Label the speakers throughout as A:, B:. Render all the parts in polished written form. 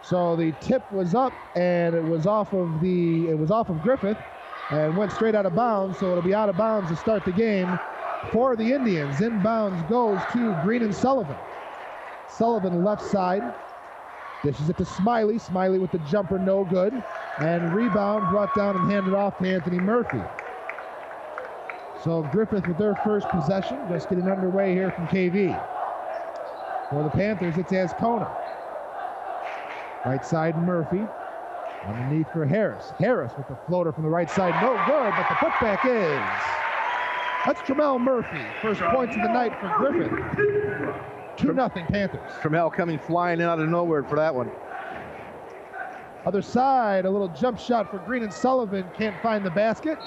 A: So the tip was up, and it was off of Griffith, and went straight out of bounds. So it'll be out of bounds to start the game for the Indians. Inbounds goes to Green and Sullivan. Sullivan left side, dishes it to Smiley. Smiley with the jumper, no good, and rebound brought down and handed off to Anthony Murphy. So Griffith with their first possession, just getting underway here from KV. For the Panthers, it's Azcona. Right side, Murphy. Underneath for Harris. Harris with the floater from the right side, no good, but the putback is. That's Tramel Murphy. First points of the night for Griffith. 2-0 Panthers.
B: Tramel coming flying out of nowhere for that one.
A: Other side, a little jump shot for Green and Sullivan. Can't find the basket,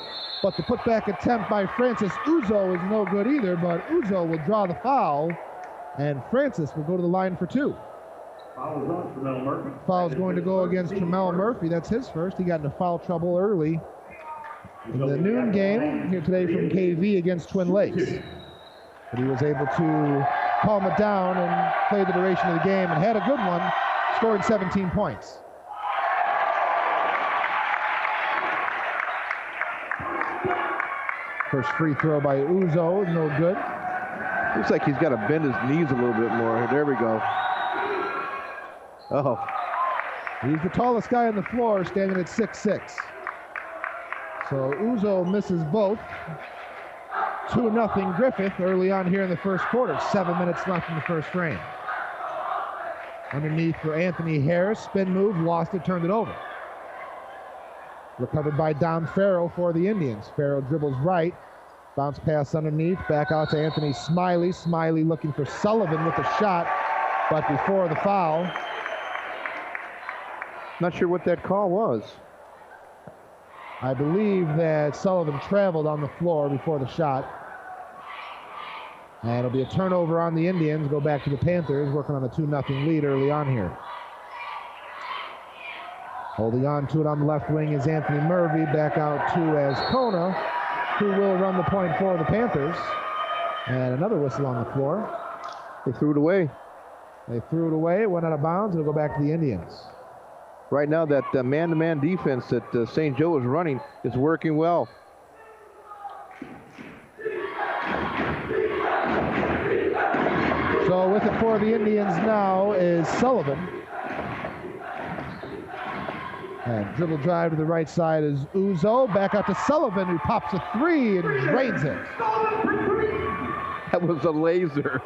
A: but the putback attempt by Francis Uzo is no good either, but Uzo will draw the foul, and Francis will go to the line for 2. Foul's going to go against Tramel Murphy. That's his first. He got into foul trouble early in the noon game here today from KV against Twin Lakes. But he was able to calm it down and play the duration of the game and had a good one, scoring 17 points. First free throw by Uzo, no good.
B: Looks like he's got to bend his knees a little bit more. There we go. Oh.
A: He's the tallest guy on the floor, standing at 6'6". So Uzo misses both. 2-0 Griffith early on here in the first quarter. 7 minutes left in the first frame. Underneath for Anthony Harris. Spin move, lost it, turned it over. Recovered by Dom Farrell for the Indians. Farrell dribbles right. Bounce pass underneath. Back out to Anthony Smiley. Smiley looking for Sullivan with a shot, but before the foul.
B: Not sure what that call was.
A: I believe that Sullivan traveled on the floor before the shot. And it'll be a turnover on the Indians. Go back to the Panthers, working on a 2-0 lead early on here. Holding on to it on the left wing is Anthony Murphy. Back out to Azcona, who will run the point for the Panthers. And another whistle on the floor.
B: They threw it away.
A: They threw it away. It went out of bounds. It'll go back to the Indians.
B: Right now, that man-to-man defense that St. Joe is running is working well.
A: So with it for the Indians now is Sullivan. And dribble drive to the right side is Uzo. Back out to Sullivan, who pops a 3 and drains it.
B: That was a laser.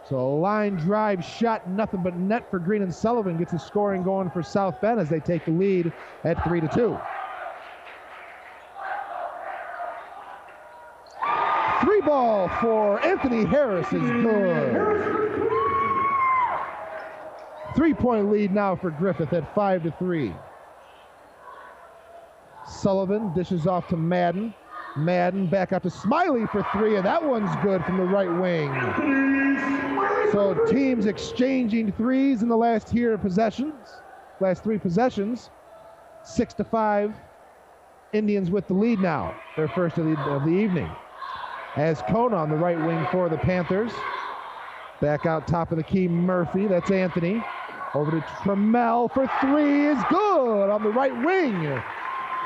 A: So a line drive shot, nothing but net for Green and Sullivan. Gets the scoring going for South Bend as they take the lead at 3-2. 3 ball for Anthony Harris is good. 3-point lead now for Griffith at 5-3. Sullivan dishes off to Madden. Madden back out to Smiley for 3, and that one's good from the right wing. So teams exchanging threes in the last 3 possessions. 6-5. Indians with the lead now. Their first of the evening. Azcona on the right wing for the Panthers. Back out top of the key, Murphy. That's Anthony. Over to Tramel for 3 is good on the right wing.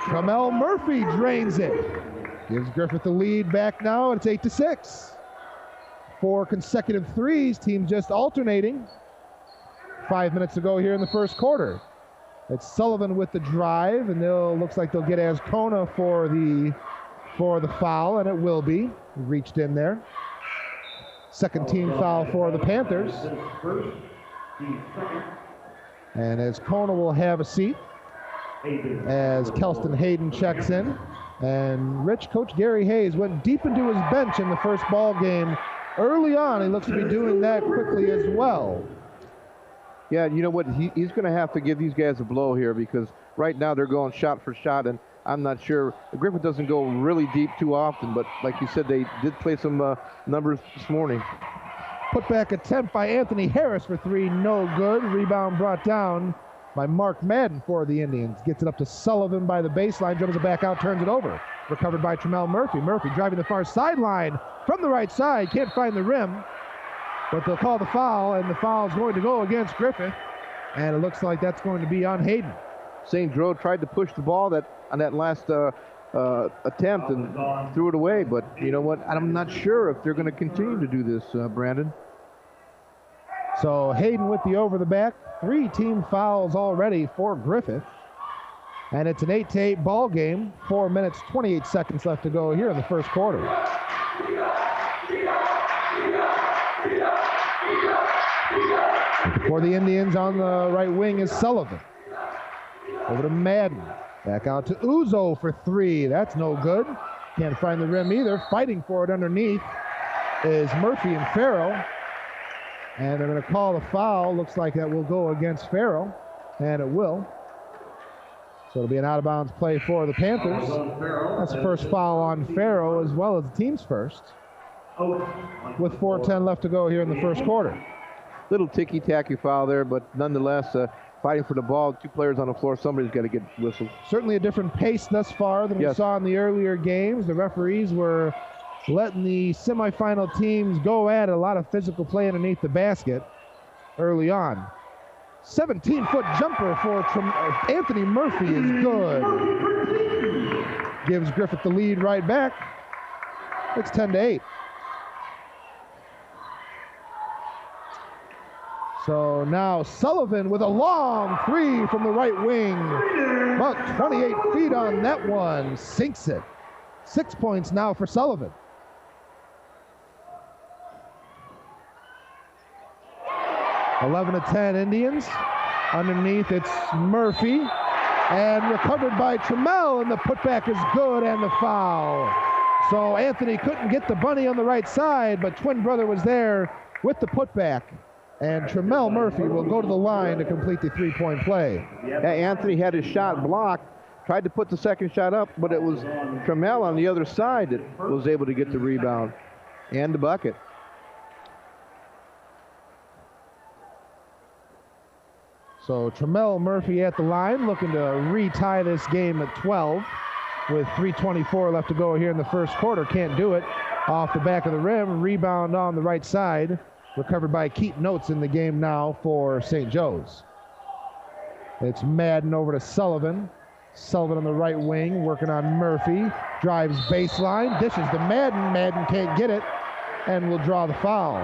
A: Tramel Murphy drains it. Gives Griffith the lead back now. It's 8-6. 4 consecutive threes. Team just alternating. 5 minutes to go here in the first quarter. It's Sullivan with the drive, and looks like they'll get Azcona for the foul, and it will be. Reached in there. Second team foul for the Panthers. And Azcona will have a seat as Kelston Hayden checks in. And Coach Gary Hayes went deep into his bench in the first ball game early on. He looks to be doing that quickly as well.
B: Yeah, you know what? He's going to have to give these guys a blow here because right now they're going shot for shot, and I'm not sure. Griffith doesn't go really deep too often, but like you said, they did play some numbers this morning.
A: Putback attempt by Anthony Harris for 3, no good. Rebound brought down by Mark Madden for the Indians. Gets it up to Sullivan by the baseline, dribbles it back out, turns it over. Recovered by Tramel Murphy. Murphy driving the far sideline from the right side. Can't find the rim, but they'll call the foul, and the foul is going to go against Griffith. And it looks like that's going to be on Hayden.
B: St. Joe tried to push the ball on that last attempt and threw it away. But you know what? I'm not sure if they're going to continue to do this, Brandon.
A: So Hayden with the over the back. 3 team fouls already for Griffith. And it's an 8-8 ball game. 4 minutes, 28 seconds left to go here in the first quarter. For the Indians on the right wing is Sullivan. Over to Madden. Back out to Uzo for 3. That's no good. Can't find the rim either. Fighting for it underneath is Murphy and Farrell. And they're going to call the foul. Looks like that will go against Farrell. And it will. So it'll be an out-of-bounds play for the Panthers. That's the first foul on Farrell as well as the team's first. With 4:10 left to go here in the first quarter.
B: Little ticky-tacky foul there, but nonetheless, fighting for the ball, 2 players on the floor, somebody's got to get whistled.
A: Certainly a different pace thus far than we saw in the earlier games. The referees were letting the semifinal teams go at it. A lot of physical play underneath the basket early on. 17-foot jumper for Anthony Murphy is good. Gives Griffith the lead right back. It's 10-8. So now Sullivan with a long 3 from the right wing. About 28 feet on that one. Sinks it. 6 points now for Sullivan. Eleven to 10 Indians. Underneath it's Murphy. And recovered by Trammell, and the putback is good and the foul. So Anthony couldn't get the bunny on the right side, but twin brother was there with the putback. And Trammell Murphy will go to the line to complete the 3-point play.
B: Yeah, Anthony had his shot blocked, tried to put the second shot up, but it was Trammell on the other side that was able to get the rebound and the bucket.
A: So Trammell Murphy at the line, looking to retie this game at 12 with 3:24 left to go here in the first quarter. Can't do it. Off the back of the rim, rebound on the right side. Recovered by Keaton Oates in the game now for St. Joe's. It's Madden over to Sullivan. Sullivan on the right wing, working on Murphy. Drives baseline, dishes to Madden. Madden can't get it and will draw the foul.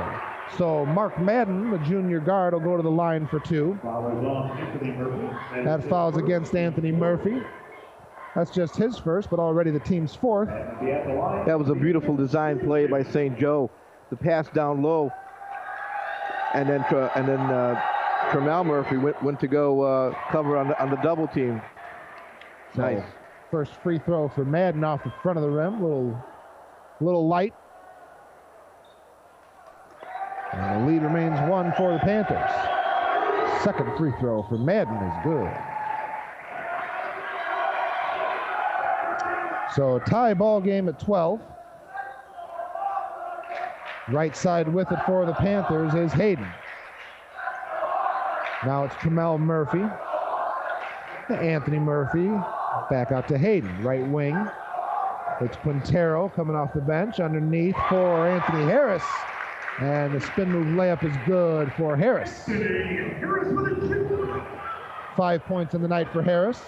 A: So Mark Madden, the junior guard, will go to the line for 2. That foul's against Anthony Murphy. That's just his first, but already the team's 4th.
B: That was a beautiful design play by St. Joe. The pass down low. And then Trammell Murphy went to go cover on the double team.
A: So nice. First free throw for Madden off the front of the rim. Little light. And the lead remains 1 for the Panthers. Second free throw for Madden is good. So tie ball game at 12. Right side with it for the Panthers is Hayden. Now it's Trammell Murphy. Anthony Murphy. Back out to Hayden. Right wing. It's Quintero coming off the bench. Underneath for Anthony Harris. And the spin move layup is good for Harris. 5 points in the night for Harris.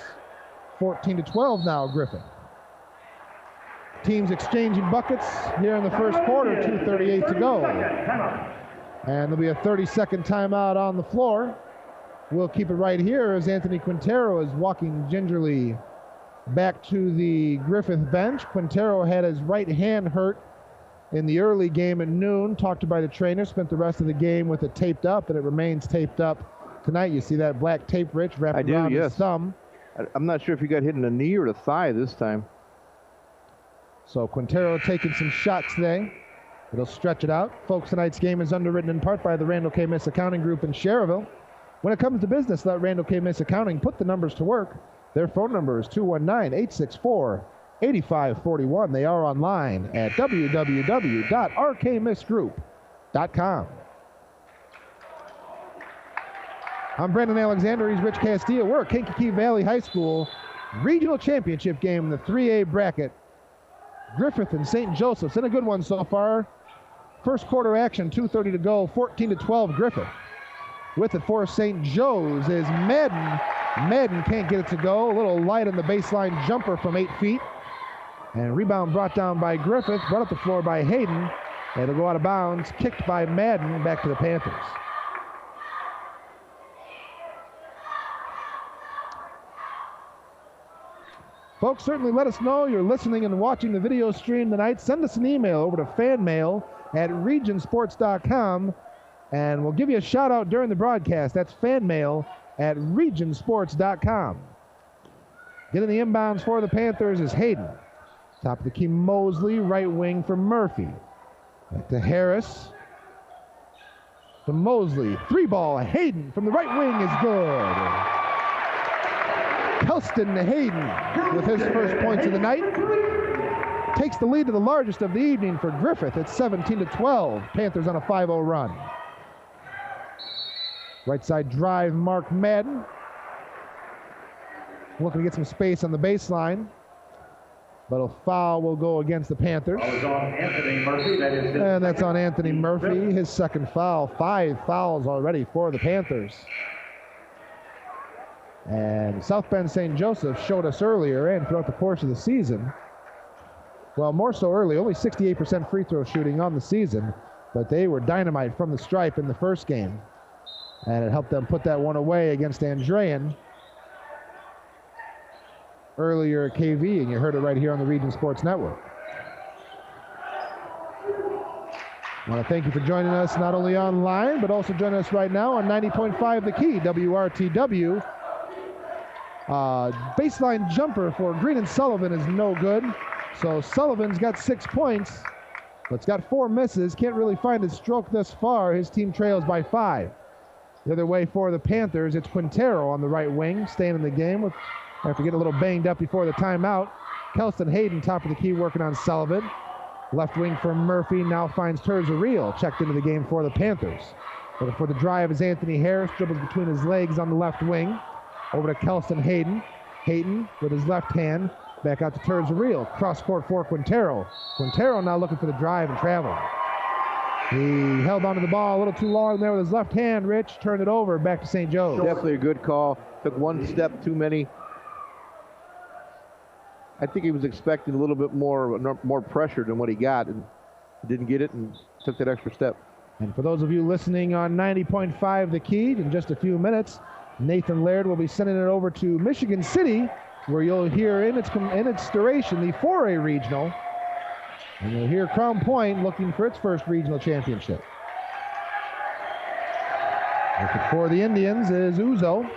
A: 14-12 now, Griffith. Teams exchanging buckets here in the first quarter, 2:38 to go. And there'll be a 30-second timeout on the floor. We'll keep it right here as Anthony Quintero is walking gingerly back to the Griffith bench. Quintero had his right hand hurt in the early game at noon, talked to by the trainer, spent the rest of the game with it taped up, and it remains taped up tonight. You see that black tape, Rich, wrapped around his thumb.
B: I'm not sure if he got hit in the knee or the thigh this time.
A: So Quintero taking some shots today. It'll stretch it out. Folks, tonight's game is underwritten in part by the Randall K. Miss Accounting Group in Schererville. When it comes to business, let Randall K. Miss Accounting put the numbers to work. Their phone number is 219-864-8541. They are online at www.rkmissgroup.com. I'm Brandon Alexander. He's Rich Castillo. We're at Kankakee Valley High School regional championship game in the 3A bracket. Griffith and St. Joseph's in a good one so far. First quarter action, 2:30 to go, 14-12 Griffith. With it for St. Joe's is Madden. Madden can't get it to go. A little light on the baseline jumper from 8 feet. And rebound brought down by Griffith, brought up the floor by Hayden. It'll go out of bounds, kicked by Madden, back to the Panthers. Folks, certainly let us know you're listening and watching the video stream tonight. Send us an email over to fanmail@regionsports.com, and we'll give you a shout out during the broadcast. That's fanmail@regionsports.com. Getting the inbounds for the Panthers is Hayden. Top of the key, Mosley, right wing for Murphy. Back to Harris. To Mosley, 3-ball, Hayden from the right wing is good. Kelston Hayden with his first points of the night. Takes the lead to the largest of the evening for Griffith. It's 17-12. Panthers on a 5-0 run. Right side drive, Mark Madden. Looking to get some space on the baseline. But a foul will go against the Panthers. And that's on Anthony Murphy, his second foul. 5 fouls already for the Panthers. And South Bend St. Joseph showed us earlier and throughout the course of the season, well, more so early, only 68% free throw shooting on the season, but they were dynamite from the stripe in the first game. And it helped them put that one away against Andrean earlier at KV, and you heard it right here on the Region Sports Network. I want to thank you for joining us not only online, but also joining us right now on 90.5 The Key, WRTW. Baseline jumper for Green and Sullivan is no good. So Sullivan's got 6 points, but it's got 4 misses. Can't really find his stroke thus far. His team trails by 5. The other way for the Panthers, it's Quintero on the right wing, staying in the game after getting a little banged up before the timeout. Kelston Hayden, top of the key, working on Sullivan. Left wing for Murphy, now finds Terzaril, checked into the game for the Panthers. Looking for the drive is Anthony Harris, dribbles between his legs on the left wing. Over to Kelston Hayden. Hayden with his left hand, back out to Terzaril. Cross court for Quintero. Quintero now looking for the drive and travel. He held onto the ball a little too long there with his left hand. Rich turned it over, back to St. Joe's.
B: Definitely a good call. Took one step too many. I think he was expecting a little bit more pressure than what he got, and didn't get it and took that extra step.
A: And for those of you listening on 90.5 The Key, in just a few minutes, Nathan Laird will be sending it over to Michigan City, where you'll hear in its duration the 4A regional. And you'll hear Crown Point looking for its first regional championship. Looking for the Indians is Uzo.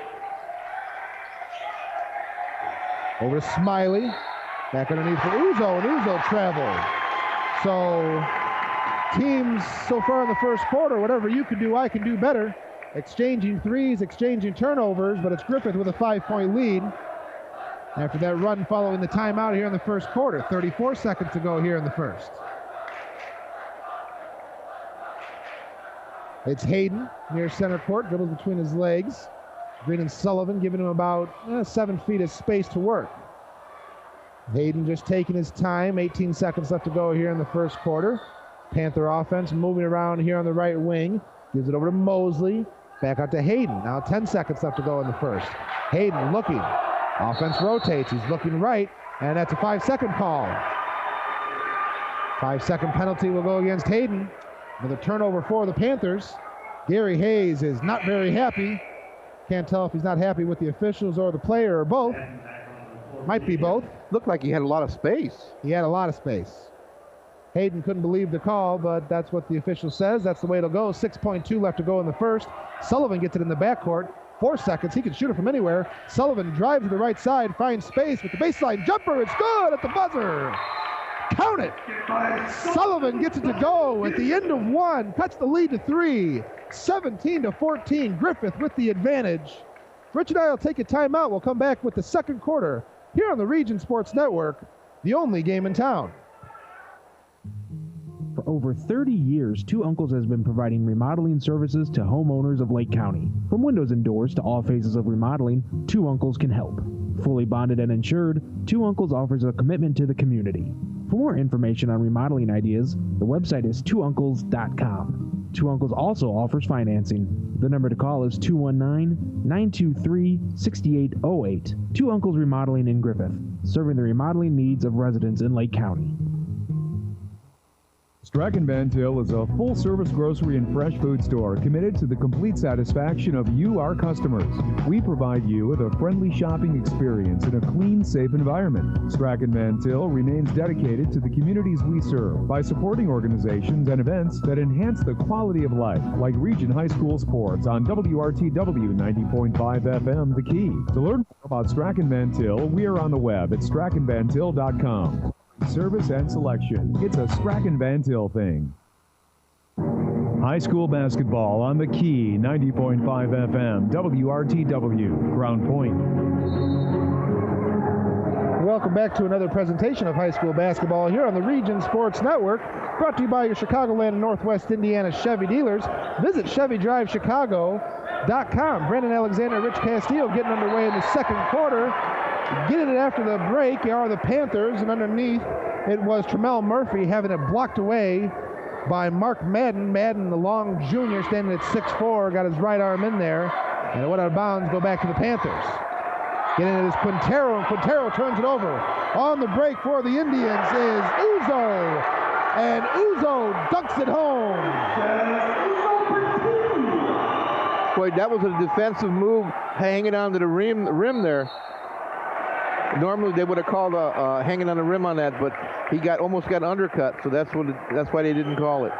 A: Over to Smiley. Back underneath for Uzo, and Uzo traveled. So teams so far in the first quarter, whatever you can do, I can do better. Exchanging threes, exchanging turnovers, but it's Griffith with a 5-point lead. After that run following the timeout here in the first quarter. 34 seconds to go here in the first. It's Hayden near center court, dribbles between his legs. Green and Sullivan giving him about 7 feet of space to work. Hayden just taking his time. 18 seconds left to go here in the first quarter. Panther offense moving around here on the right wing. Gives it over to Mosley. Back out to Hayden. Now 10 seconds left to go in the first. Hayden looking. Offense rotates. He's looking right. And that's a 5-second call. 5-second penalty will go against Hayden. Another turnover for the Panthers. Gary Hayes is not very happy. Can't tell if he's not happy with the officials or the player or both. Might be both.
B: Looked like he had a lot of space.
A: He had a lot of space. Hayden couldn't believe the call, but that's what the official says. That's the way it'll go. 6.2 left to go in the first. Sullivan gets it in the backcourt. 4 seconds. He can shoot it from anywhere. Sullivan drives to the right side, finds space with the baseline jumper. It's good at the buzzer. Count it. Sullivan gets it to go at the end of 1. Cuts the lead to 3. 17-14. Griffith with the advantage. Rich and I will take a timeout. We'll come back with the second quarter here on the Region Sports Network, the only game in town.
C: For over 30 years, Two Uncles has been providing remodeling services to homeowners of Lake County. From windows and doors to all phases of remodeling, Two Uncles can help. Fully bonded and insured, Two Uncles offers a commitment to the community. For more information on remodeling ideas, the website is twouncles.com. Two Uncles also offers financing. The number to call is 219-923-6808. Two Uncles Remodeling in Griffith, serving the remodeling needs of residents in Lake County.
D: Strachan Van Til is a full-service grocery and fresh food store committed to the complete satisfaction of you, our customers. We provide you with a friendly shopping experience in a clean, safe environment. Strachan Van Til remains dedicated to the communities we serve by supporting organizations and events that enhance the quality of life, like Region High School Sports on WRTW 90.5 FM, The Key. To learn more about Strachan Van Til, we are on the web at strachanvantil.com. Service and selection. It's a Strachan Van Til thing. High school basketball on The Key, 90.5 FM, WRTW, Ground Point.
A: Welcome back to another presentation of high school basketball here on the Region Sports Network, brought to you by your Chicagoland and Northwest Indiana Chevy dealers. Visit ChevyDriveChicago.com. Brendan Alexander and Rich Castillo getting underway in the second quarter. Getting it after the break are the Panthers, and underneath it was Tremel Murphy having it blocked away by Mark Madden. Madden, the long junior, standing at 6'4", got his right arm in there, and it went out of bounds, go back to the Panthers. Getting it is Quintero, and Quintero turns it over. On the break for the Indians is Uzo, and Uzo dunks it home.
B: Boy, that was a defensive move, hanging onto the rim there. Normally they would have called a hanging on the rim on that, but he almost got undercut, so that's why they didn't call it.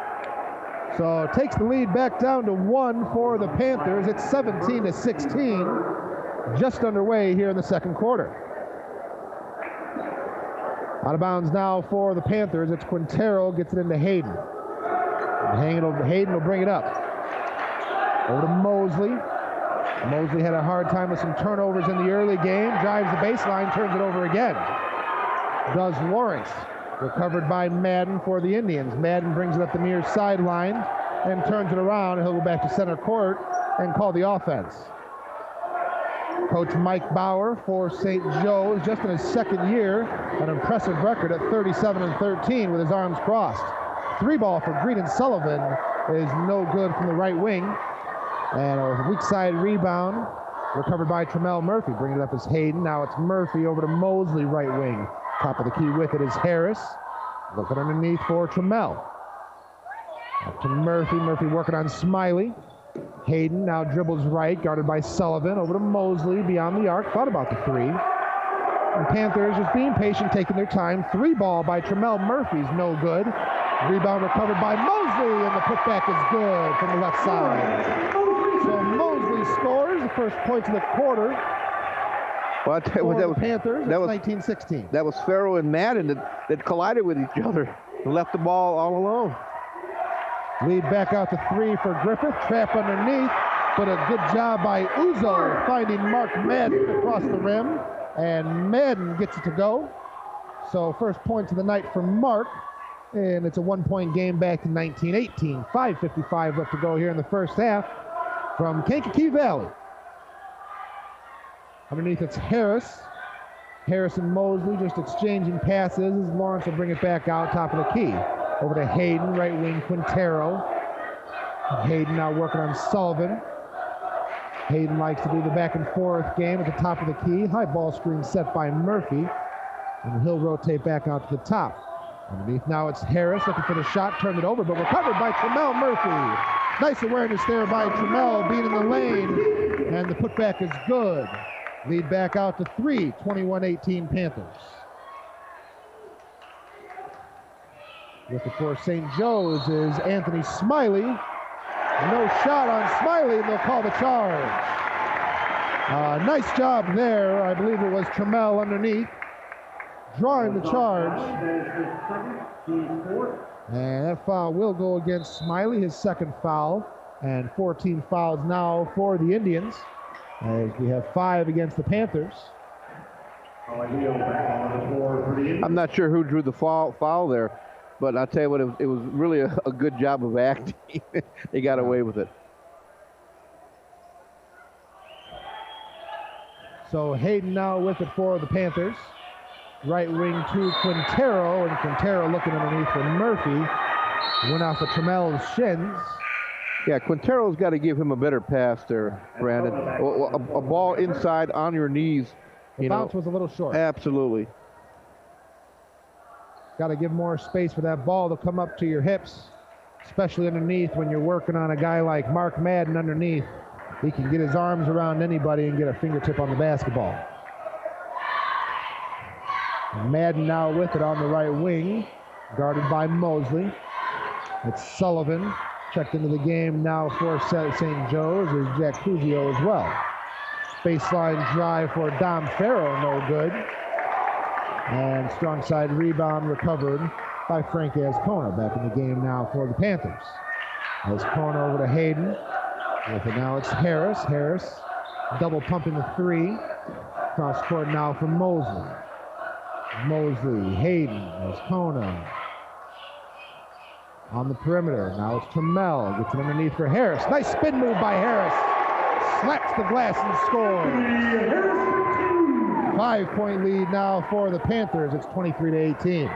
A: So it takes the lead back down to 1 for the Panthers. It's 17-16, just underway here in the second quarter. Out of bounds now for the Panthers. It's Quintero, gets it into Hayden. Hayden will bring it up. Over to Mosley. Mosley had a hard time with some turnovers in the early game. Drives the baseline, turns it over again. Does Lawrence. Recovered by Madden for the Indians. Madden brings it up the near sideline and turns it around. He'll go back to center court and call the offense. Coach Mike Bauer for St. Joe's, just in his second year, an impressive record at 37-13 with his arms crossed. 3-ball for Green and Sullivan is no good from the right wing. And a weak side rebound recovered by Tremel Murphy. Bringing it up is Hayden. Now it's Murphy over to Mosley, right wing. Top of the key with it is Harris. Looking underneath for Tremel. Up to Murphy. Murphy working on Smiley. Hayden now dribbles right, guarded by Sullivan. Over to Mosley, beyond the arc. Thought about the three. And Panthers just being patient, taking their time. 3-ball by Tremel Murphy's no good. Rebound recovered by Mosley, and the putback is good from the left side. So Mosley scores the first points of the quarter.
B: Well, I tell you what, that was
A: Panthers. That was 19-16.
B: That was Farrell and Madden that collided with each other and left the ball all alone.
A: Lead back out to 3 for Griffith. Trap underneath, but a good job by Uzo finding Mark Madden across the rim, and Madden gets it to go. So first points of the night for Mark, and it's a 1-point game back to 19-18. 5:55 left to go here in the first half from Kankakee Valley. Underneath it's Harris. Harris and Mosley just exchanging passes as Lawrence will bring it back out top of the key. Over to Hayden, right wing Quintero. Hayden now working on Sullivan. Hayden likes to do the back and forth game at the top of the key. High ball screen set by Murphy. And he'll rotate back out to the top. Underneath now it's Harris looking for the shot, turned it over, but recovered by Tremel Murphy. Nice awareness there by Tremel, being in the lane, and the putback is good. Lead back out to 3, 21-18 Panthers. With the for St. Joe's is Anthony Smiley. No shot on Smiley, and they'll call the charge. Nice job there. I believe it was Tremel underneath, drawing the charge. And that foul will go against Smiley, his second foul. And 14 fouls now for the Indians, as we have 5 against the Panthers.
B: I'm not sure who drew the foul there, but I'll tell you what, it was really a good job of acting. They got away with it.
A: So Hayden now with it for the Panthers. Right wing to Quintero, and Quintero looking underneath for Murphy. Went off of Tremel's shins.
B: Yeah, Quintero's got to give him a better pass there, Brandon. A ball inside on your knees.
A: The bounce was a little short.
B: Absolutely.
A: Got to give more space for that ball to come up to your hips, especially underneath when you're working on a guy like Mark Madden underneath. He can get his arms around anybody and get a fingertip on the basketball. Madden now with it on the right wing, guarded by Mosley. It's Sullivan. Checked into the game now for St. Joe's is Jack Cusio as well. Baseline drive for Dom Farrow, no good. And strong side rebound recovered by Frank Azcona. Back in the game now for the Panthers. Azcona over to Hayden. With it now it's Harris. Harris double pumping the three. Cross court now for Mosley. Mosley, Hayden, Azcona. On the perimeter. Now it's Trammell. Gets it underneath for Harris. Nice spin move by Harris. Slaps the glass and scores. 5-point lead now for the Panthers. It's 23-18.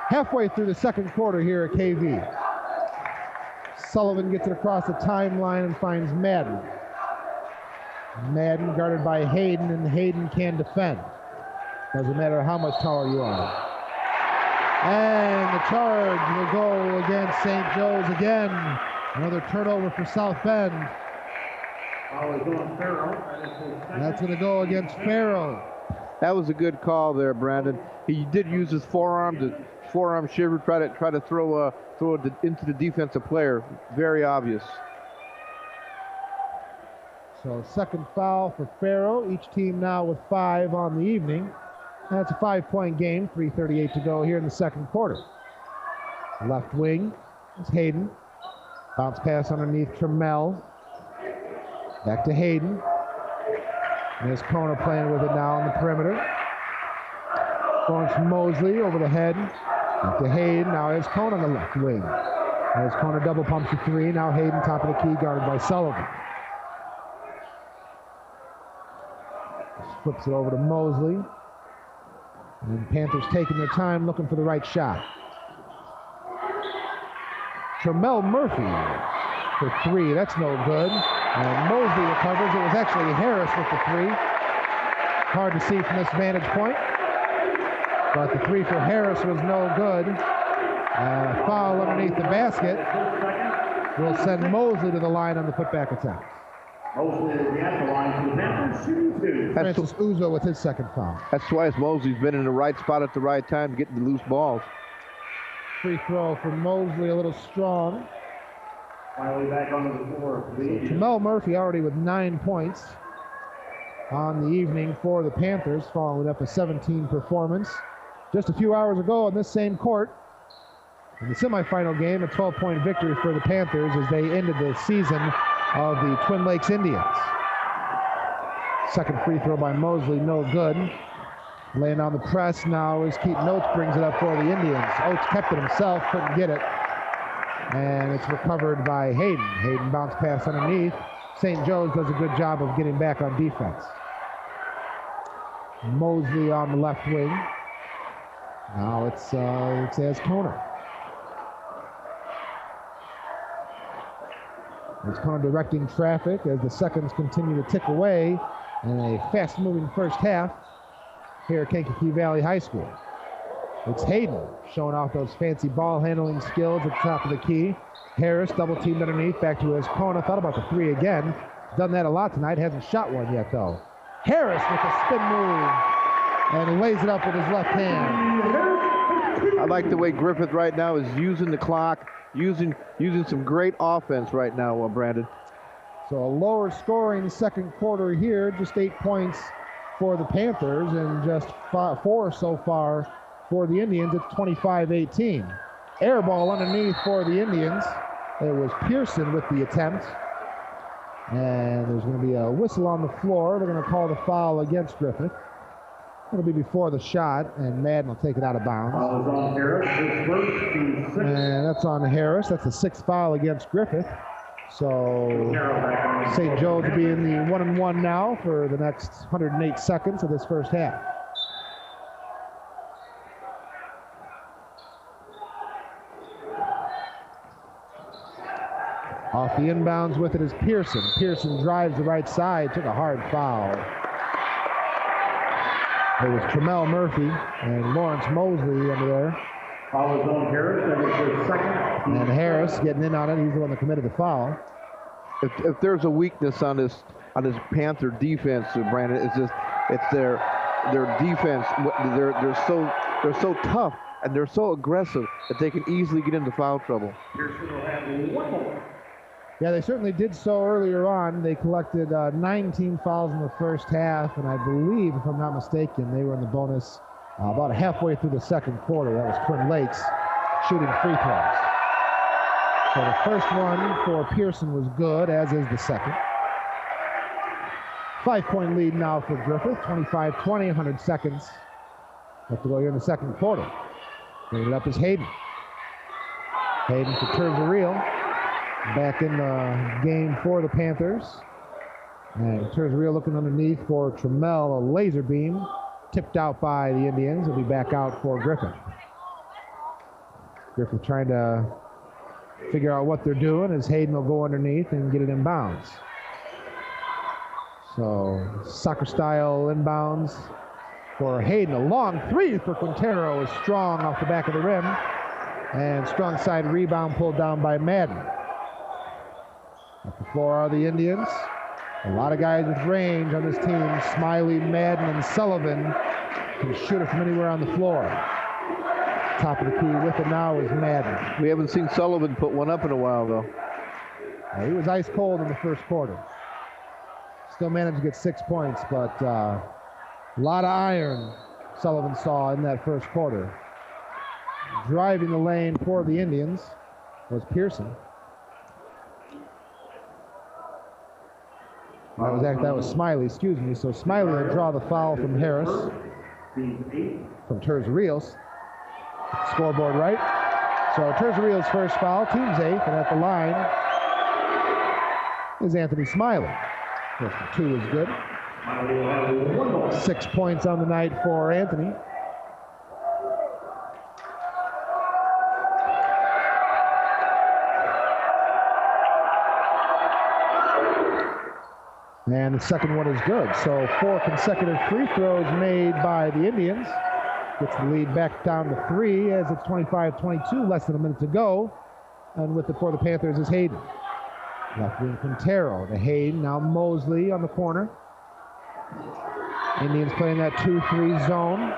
A: Halfway through the second quarter here at KV. Sullivan gets it across the timeline and finds Madden. Madden guarded by Hayden, and Hayden can defend. Doesn't matter how much taller you are. And the charge will go against St. Joe's again. Another turnover for South Bend. That's going to go against Farrow.
B: That was a good call there, Brandon. He did use his forearm shiver, try to throw it into the defensive player. Very obvious.
A: So second foul for Farrow. Each team now with 5 on the evening. That's a 5-point game. 3:38 to go here in the second quarter. Left wing is Hayden. Bounce pass underneath Trammell. Back to Hayden. And there's Kona playing with it now on the perimeter. Going to Mosley over the head. Back to Hayden. Now there's Kona on the left wing. There's Kona double pumps the three. Now Hayden top of the key, guarded by Sullivan. Just flips it over to Mosley. And Panthers taking their time looking for the right shot. Trammell Murphy for three. That's no good. And Mosley recovers. It was actually Harris with the three. Hard to see from this vantage point. But the three for Harris was no good. Foul underneath the basket will send Mosley to the line on the putback attack. Francis Uzo with his second foul.
B: That's twice Mosley's been in the right spot at the right time, getting the loose balls.
A: Free throw for Mosley, a little strong.
E: Finally back onto the floor.
A: Trammell Murphy already with 9 points on the evening for the Panthers, following up a 17 performance just a few hours ago on this same court. In the semifinal game, a 12-point victory for the Panthers as they ended the season of the Twin Lakes Indians. Second free throw by Mosley, no good. Laying on the press now is Keaton Oates, brings it up for the Indians. Oates kept it himself, couldn't get it. And it's recovered by Hayden. Hayden bounce pass underneath. St. Joe's does a good job of getting back on defense. Mosley on the left wing. Now it's Azcona. Azcona directing traffic as the seconds continue to tick away in a fast-moving first half here at Kankakee Valley High School. It's Hayden showing off those fancy ball handling skills at the top of the key. Harris double teamed underneath, back to Azcona. Thought about the three again. Done that a lot tonight. Hasn't shot one yet though. Harris with a spin move and lays it up with his left hand.
B: I like the way Griffith right now is using the clock, using some great offense right now, Brandon.
A: So a lower scoring second quarter here, just 8 points for the Panthers and just 4 so far for the Indians. It's 25-18. Air ball underneath for the Indians. It was Pearson with the attempt. And there's going to be a whistle on the floor. They're going to call the foul against Griffith. It'll be before the shot, and Madden will take it out of bounds. And that's on Harris. That's the 6th foul against Griffith. So St. Joe's will be in the 1-and-1 now for the next 108 seconds of this first half. Off the inbounds with it is Pearson. Pearson drives the right side, took a hard foul. It was Tremel Murphy and Lawrence Mosley under there.
E: Foul is on Harris, that is his second.
A: And Harris getting in on it. He's the one that committed the foul.
B: If there's a weakness on this Panther defense, Brandon, it's their defense. They're so tough and they're so aggressive that they can easily get into foul trouble.
E: Pearson will have one more.
A: Yeah, they certainly did so earlier on. They collected 19 fouls in the first half, and I believe, if I'm not mistaken, they were in the bonus about halfway through the second quarter. That was Quinn Lakes shooting free throws. So the first one for Pearson was good, as is the second. 5-point lead now for Griffith, 25-20, 100 seconds left to go here in the second quarter. Bringing it up is Hayden. Hayden for Terzaril. Back in the game for the Panthers. And Terzaril looking underneath for Tremel, a laser beam. Tipped out by the Indians. It'll be back out for Griffith. Griffith trying to figure out what they're doing as Hayden will go underneath and get it in bounds. So soccer style inbounds for Hayden. A long three for Quintero is strong off the back of the rim. And strong side rebound pulled down by Madden. At the floor are the Indians. A lot of guys with range on this team. Smiley, Madden, and Sullivan can shoot it from anywhere on the floor. Top of the key with it now is Madden.
B: We haven't seen Sullivan put one up in a while, though.
A: He was ice cold in the first quarter. Still managed to get 6 points, but a lot of iron Sullivan saw in that first quarter. Driving the lane for the Indians was Pearson. That was Smiley, excuse me. So Smiley will draw the foul from Harris. From Terzaril. Scoreboard right. So Terzaril's first foul, team's eighth, and at the line is Anthony Smiley. First two is good. 6 points on the night for Anthony. And the second one is good. So 4 consecutive free throws made by the Indians. Gets the lead back down to 3 as it's 25-22, less than a minute to go. And with it for the Panthers is Hayden. Left wing Quintero to Hayden. Now Mosley on the corner. Indians playing that 2-3 zone.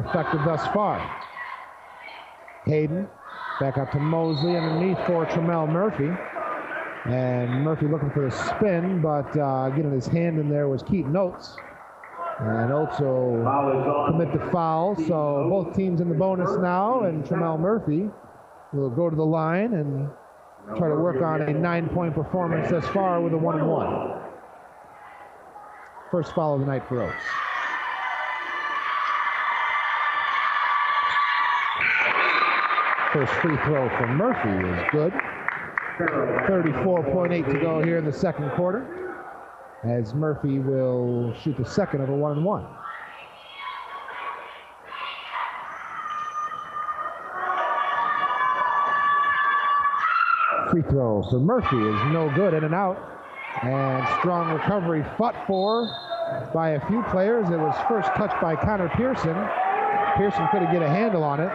A: Effective thus far. Hayden back up to Mosley underneath for Tremel Murphy. And Murphy looking for a spin, but getting his hand in there was Keaton Oates. And Oates will commit the foul. So both teams in the bonus now, and Tremel Murphy will go to the line and try to work on a 9-point performance thus far with a 1-1. First foul of the night for Oates. First free throw from Murphy is good. 34.8 to go here in the second quarter, as Murphy will shoot the second of a 1-1. Free throw for Murphy is no good, in and out. And strong recovery fought for by a few players. It was first touched by Connor Pearson. Pearson couldn't get a handle on it,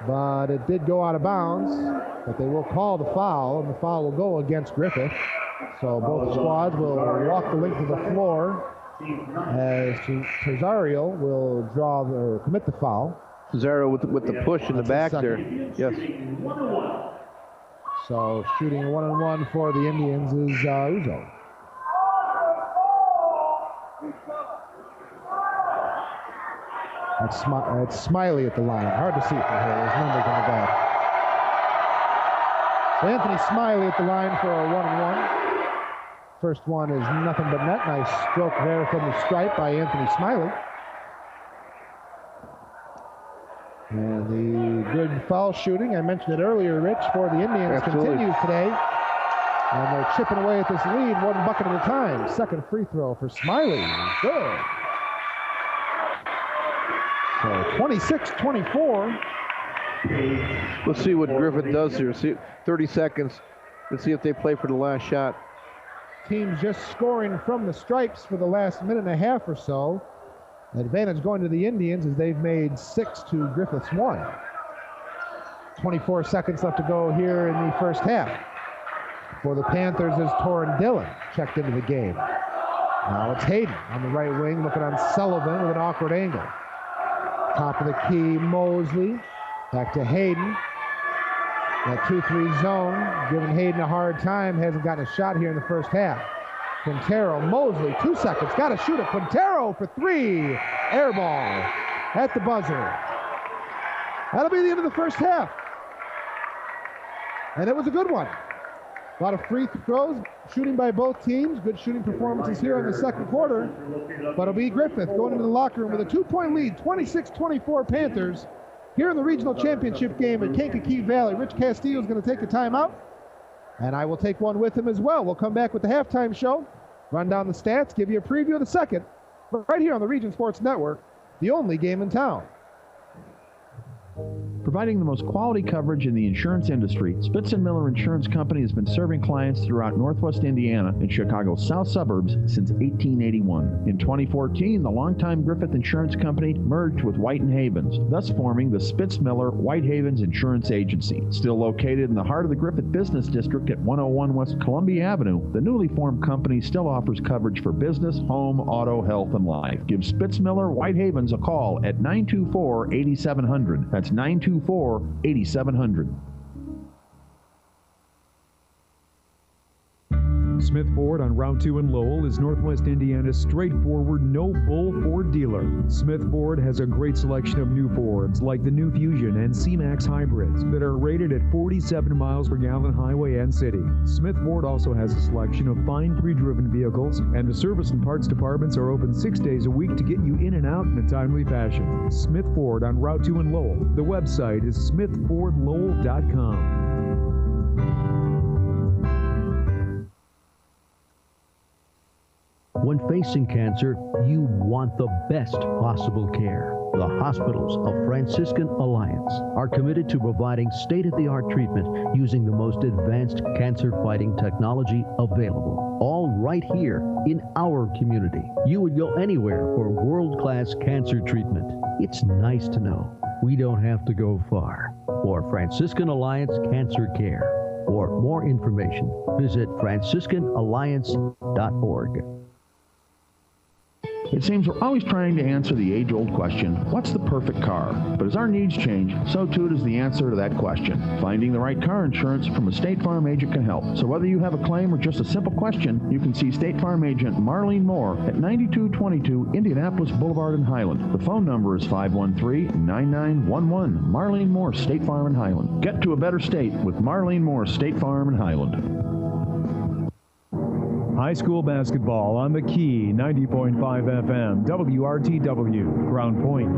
A: but it did go out of bounds. But they will call the foul, and the foul will go against Griffith. So both squads will walk the length of the floor as Terzaril will draw or commit the foul.
B: Terzaril with the push in the back there. Yes.
A: So shooting 1-on-1 for the Indians is Uzo. It's Smiley at the line. Hard to see from here. There's numbers on the back. So Anthony Smiley at the line for a 1-on-1. First one is nothing but net. Nice stroke there from the stripe by Anthony Smiley. And the good foul shooting, I mentioned it earlier, Rich, for the Indians continues today. And they're chipping away at this lead, one bucket at a time. Second free throw for Smiley. Good. So 26-24.
B: Let's see what Griffith does here. See, 30 seconds. Let's see if they play for the last shot.
A: Teams just scoring from the stripes for the last minute and a half or so. Advantage going to the Indians as they've made 6 to Griffith's 1. 24 seconds left to go here in the first half. For the Panthers is Torrin Dillon checked into the game. Now it's Hayden on the right wing looking on Sullivan with an awkward angle. Top of the key, Mosley. Back to Hayden. That 2-3 zone, giving Hayden a hard time. Hasn't gotten a shot here in the first half. Quintero, Mosley, 2 seconds. Got to shoot it. Quintero for 3. Air ball at the buzzer. That'll be the end of the first half. And it was a good one. A lot of free throws, shooting by both teams. Good shooting performances here in the second quarter. But it'll be Griffith going into the locker room with a 2-point lead, 26-24 Panthers. Here in the regional championship game at Kankakee Valley. Rich Castillo is going to take a timeout. And I will take one with him as well. We'll come back with the halftime show, run down the stats, give you a preview of the second. Right here on the Region Sports Network, the only game in town.
C: Providing the most quality coverage in the insurance industry, Spitz & Miller Insurance Company has been serving clients throughout Northwest Indiana and Chicago's south suburbs since 1881. In 2014, the longtime Griffith Insurance Company merged with White & Havens, thus forming the Spitz Miller White Havens Insurance Agency. Still located in the heart of the Griffith Business District at 101 West Columbia Avenue, the newly formed company still offers coverage for business, home, auto, health, and life. Give Spitz Miller White Havens a call at 924-8700. That's 924-8700.
D: Smith Ford on Route 2 in Lowell is Northwest Indiana's straightforward, no-bull Ford dealer. Smith Ford has a great selection of new Fords like the new Fusion and C-Max hybrids that are rated at 47 miles per gallon highway and city. Smith Ford also has a selection of fine pre-driven vehicles, and the service and parts departments are open 6 days a week to get you in and out in a timely fashion. Smith Ford on Route 2 in Lowell. The website is smithfordlowell.com.
F: When facing cancer, you want the best possible care. The hospitals of Franciscan Alliance are committed to providing state-of-the-art treatment using the most advanced cancer-fighting technology available. All right here in our community. You would go anywhere for world-class cancer treatment. It's nice to know we don't have to go far. For Franciscan Alliance Cancer Care. For more information, visit franciscanalliance.org.
C: It seems we're always trying to answer the age-old question, what's the perfect car? But as our needs change, so too does the answer to that question. Finding the right car insurance from a State Farm agent can help. So whether you have a claim or just a simple question, you can see State Farm agent Marlene Moore at 9222 Indianapolis Boulevard in Highland. The phone number is 513-9911. Marlene Moore, State Farm in Highland. Get to a better state with Marlene Moore, State Farm in Highland.
D: High school basketball on the Key, 90.5 FM, WRTW, Ground Point.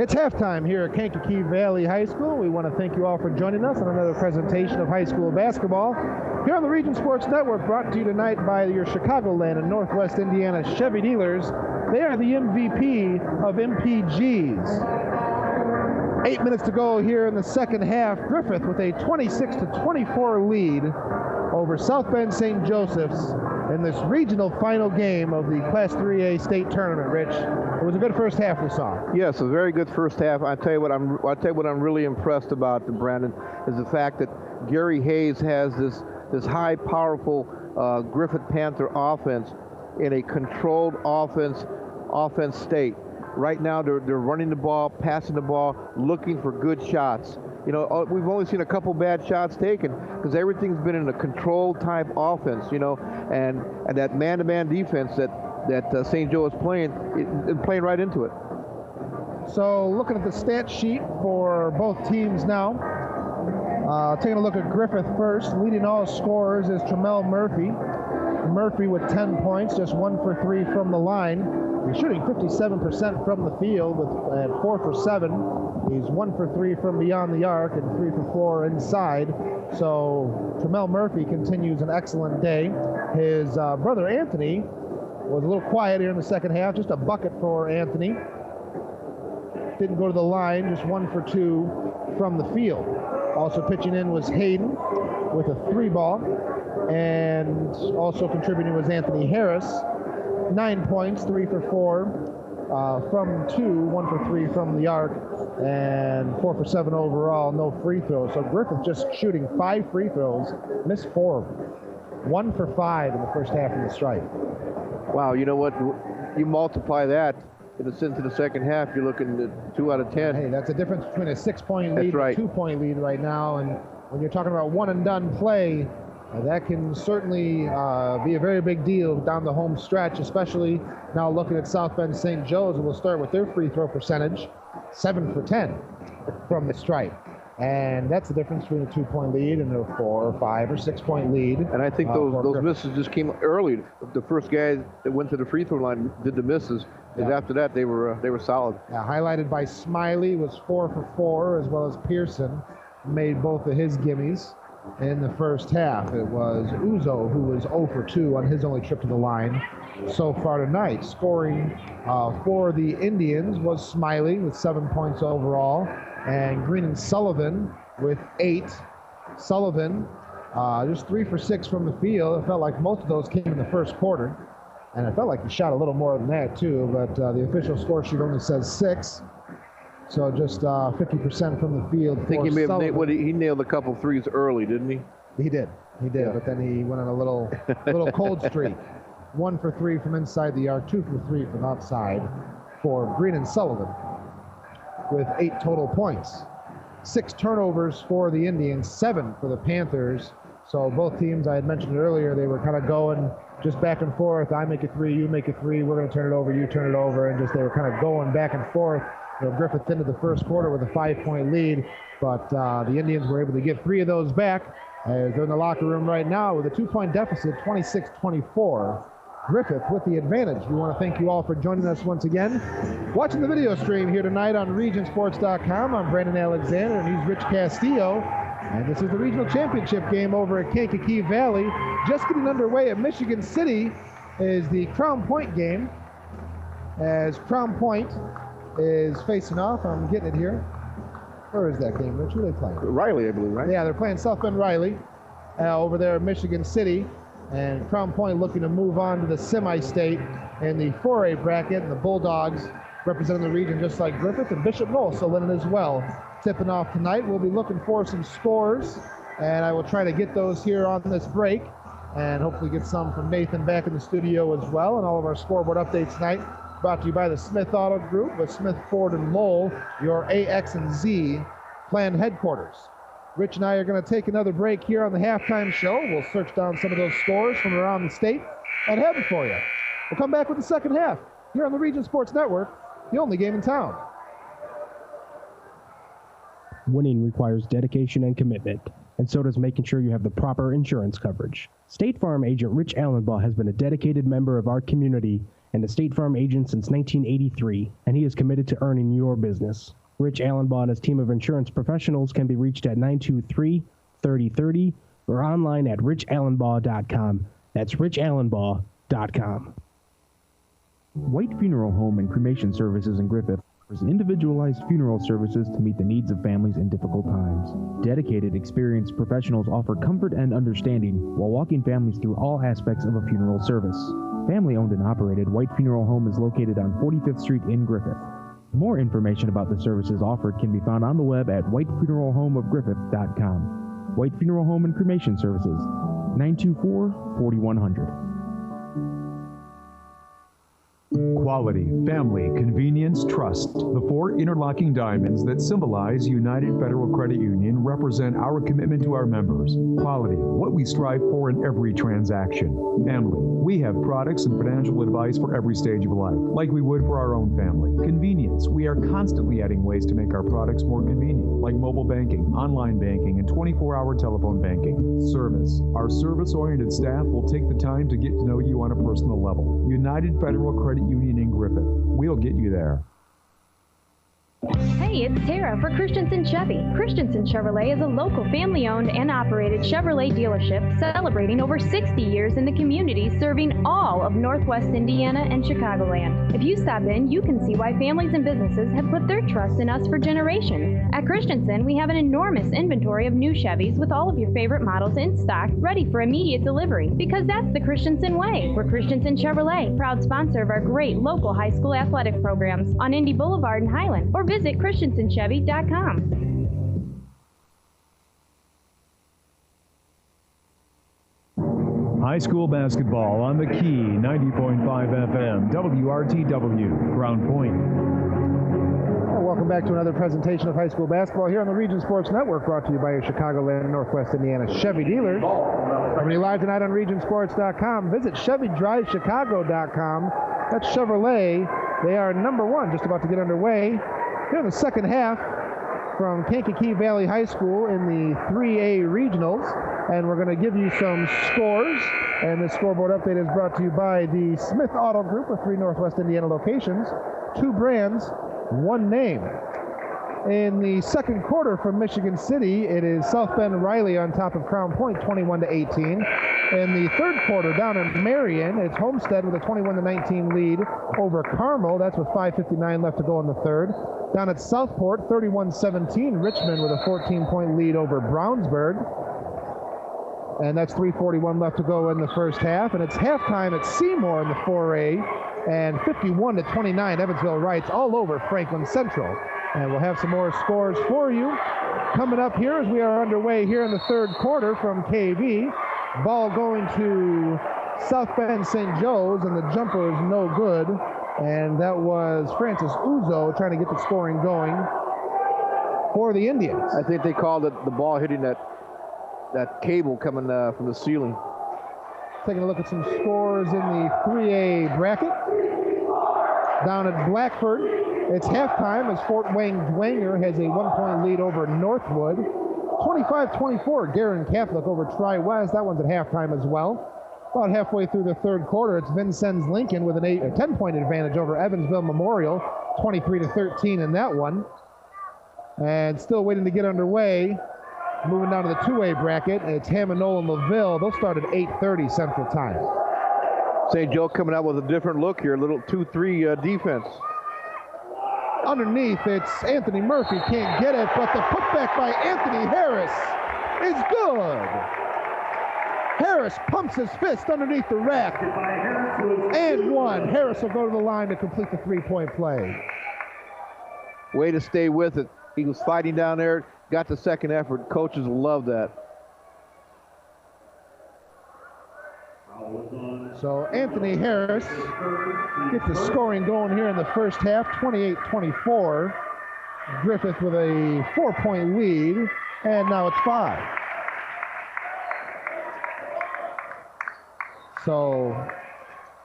A: It's halftime here at Kankakee Valley High School. We want to thank you all for joining us on another presentation of high school basketball here on the Region Sports Network, brought to you tonight by your Chicagoland and Northwest Indiana Chevy dealers. They are the MVP of MPGs. 8 minutes to go here in the second half. Griffith with a 26-24 lead over South Bend St. Joseph's in this regional final game of the Class 3A state tournament. Rich, it was a good first half we saw.
B: Yes, a very good first half. I tell you what I'm really impressed about, Brandon, is the fact that Gary Hayes has this high, powerful Griffith Panther offense in a controlled offense state. Right now, they're running the ball, passing the ball, looking for good shots. You know, we've only seen a couple bad shots taken because everything's been in a controlled type offense, you know, and that man-to-man defense that St. Joe is playing right into it.
A: So looking at the stat sheet for both teams now, taking a look at Griffith first. Leading all scorers is Tramel Murphy. Murphy with 10 points, just 1 for 3 from the line. He's shooting 57% from the field at 4 for 7. He's 1 for 3 from beyond the arc and 3 for 4 inside. So Tramel Murphy continues an excellent day. His brother Anthony was a little quiet here in the second half. Just a bucket for Anthony. Didn't go to the line, just 1 for 2 from the field. Also pitching in was Hayden with a 3 ball. And also contributing was Anthony Harris. 9 points, 3 for 4 from 2, 1 for 3 from the arc, and 4 for 7 overall, no free throws. So Griffith just shooting 5 free throws, missed 4 of them. 1 for 5 in the first half of the strike.
B: Wow, you know what? You multiply that into the second half, you're looking at 2 out of 10.
A: Hey, that's a difference between a 6-point lead
B: right.
A: and a 2-point lead right now. And when you're talking about one and done play, that can certainly be a very big deal down the home stretch, especially now looking at South Bend St. Joe's, and we'll start with their free throw percentage, 7 for 10 from the stripe. And that's the difference between a 2-point lead and a 4 or 5 or 6-point lead.
B: And I think those misses just came early. The first guy that went to the free throw line did the misses. And after that, they were solid.
A: Highlighted by Smiley was 4 for 4, as well as Pearson made both of his gimmies in the first half. It was Uzo who was 0 for 2 on his only trip to the line so far tonight. Scoring for the Indians was Smiley with 7 points overall, and Green and Sullivan with 8. Sullivan just 3 for 6 from the field. It felt like most of those came in the first quarter, and it felt like he shot a little more than that too, but the official score sheet only says 6. So just 50% from the field.
B: I think he nailed a couple threes early, didn't he?
A: He did, yeah. But then he went on a little cold streak. 1 for 3 from inside the arc, 2 for 3 from outside for Green and Sullivan with 8 total points. 6 turnovers for the Indians, 7 for the Panthers. So both teams, I had mentioned earlier, they were kind of going just back and forth. I make a 3, you make a 3, we're going to turn it over, you turn it over, and they were kind of going back and forth. Griffith into the first quarter with a 5-point lead, but the Indians were able to get 3 of those back. They're in the locker room right now with a 2-point deficit, 26-24. Griffith with the advantage. We want to thank you all for joining us once again. Watching the video stream here tonight on regionsports.com. I'm Brandon Alexander, and he's Rich Castillo. And this is the regional championship game over at Kankakee Valley. Just getting underway at Michigan City is the Crown Point game, as Crown Point is facing off. I'm getting it here. Where is that game, Rich? Who are they playing?
B: Riley, I believe, right?
A: Yeah, they're playing South Bend Riley over there in Michigan City. And Crown Point looking to move on to the semi-state in the 4A bracket. And the Bulldogs representing the region just like Griffith, and Bishop Knoll still in it as well. Tipping off tonight. We'll be looking for some scores, and I will try to get those here on this break, and hopefully get some from Nathan back in the studio as well. And all of our scoreboard updates tonight brought to you by the Smith Auto Group with Smith, Ford, and Lowell, your AX and Z planned headquarters. Rich and I are going to take another break here on the halftime show. We'll search down some of those scores from around the state and have it for you. We'll come back with the second half here on the Region Sports Network, the only game in town.
C: Winning requires dedication and commitment, and so does making sure you have the proper insurance coverage. State Farm agent Rich Allenbaugh has been a dedicated member of our community and a State Farm agent since 1983, and he is committed to earning your business. Rich Allenbaugh and his team of insurance professionals can be reached at 923-3030 or online at richallenbaugh.com. That's richallenbaugh.com.
D: White Funeral Home and Cremation Services in Griffith offers individualized funeral services to meet the needs of families in difficult times. Dedicated, experienced professionals offer comfort and understanding while walking families through all aspects of a funeral service. Family-owned and operated, White Funeral Home is located on 45th Street in Griffith. More information about the services offered can be found on the web at whitefuneralhomeofgriffith.com. White Funeral Home and Cremation Services, 924-4100.
G: Quality, family, convenience, trust. The 4 interlocking diamonds that symbolize United Federal Credit Union represent our commitment to our members. Quality, what we strive for in every transaction. Family, we have products and financial advice for every stage of life, like we would for our own family. Convenience, we are constantly adding ways to make our products more convenient, like mobile banking, online banking, and 24-hour telephone banking. Service, our service-oriented staff will take the time to get to know you on a personal level. United Federal Credit Union in Griffith. We'll get you there.
H: Hey, Hey, it's Tara for Christensen Chevy. Christensen Chevrolet is a local family-owned and operated Chevrolet dealership celebrating over 60 years in the community, serving all of Northwest Indiana and Chicagoland. If you stop in, you can see why families and businesses have put their trust in us for generations. At Christensen, we have an enormous inventory of new Chevys with all of your favorite models in stock, ready for immediate delivery. Because that's the Christensen way. We're Christensen Chevrolet, proud sponsor of our great local high school athletic programs on Indy Boulevard in Highland, or visit ChristensenChevy.com.
D: High school basketball on the Key, 90.5 FM, WRTW, Crown Point.
A: Welcome back to another presentation of high school basketball here on the Region Sports Network, brought to you by your Chicagoland and Northwest Indiana Chevy dealers. Coming to you live tonight on RegionSports.com. Visit ChevyDriveChicago.com. That's Chevrolet. They are number one, just about to get underway here in the second half from Kankakee Valley High School in the 3A Regionals. And we're going to give you some scores. And this scoreboard update is brought to you by the Smith Auto Group with 3 Northwest Indiana locations, 2 brands, 1 name. In the second quarter from Michigan City, it is South Bend Riley on top of Crown Point, 21-18. In the third quarter, down in Marion, it's Homestead with a 21-19 lead over Carmel. That's with 5:59 left to go in the third. Down at Southport, 31-17, Richmond with a 14-point lead over Brownsburg. And that's 3:41 left to go in the first half. And it's halftime at Seymour in the 4A. And 51-29, Evansville Wrights all over Franklin Central. And we'll have some more scores for you coming up here as we are underway here in the third quarter from KV. Ball going to South Bend St. Joe's, and the jumper is no good. And that was Francis Uzo trying to get the scoring going for the Indians.
B: I think they called it the ball hitting that cable coming from the ceiling.
A: Taking a look at some scores in the 3A bracket. Down at Blackford, it's halftime as Fort Wayne Dwenger has a 1-point lead over Northwood. 25-24, Guerin Catholic over Tri-West. That one's at halftime as well. About halfway through the third quarter, it's Vincennes Lincoln with a 10-point advantage over Evansville Memorial, 23-13 in that one. And still waiting to get underway. Moving down to the 2A bracket, it's Hammond and LaVille. They'll start at 8:30 Central Time.
B: St. Joe coming out with a different look here, a little 2-3 defense.
A: Underneath, it's Anthony Murphy, can't get it, but the putback by Anthony Harris is good. Harris pumps his fist underneath the rack. And one. Harris will go to the line to complete the 3-point play.
B: Way to stay with it. He was fighting down there, got the second effort. Coaches love that.
A: So Anthony Harris gets the scoring going here in the first half, 28-24. Griffith with a 4-point lead, and now it's 5. So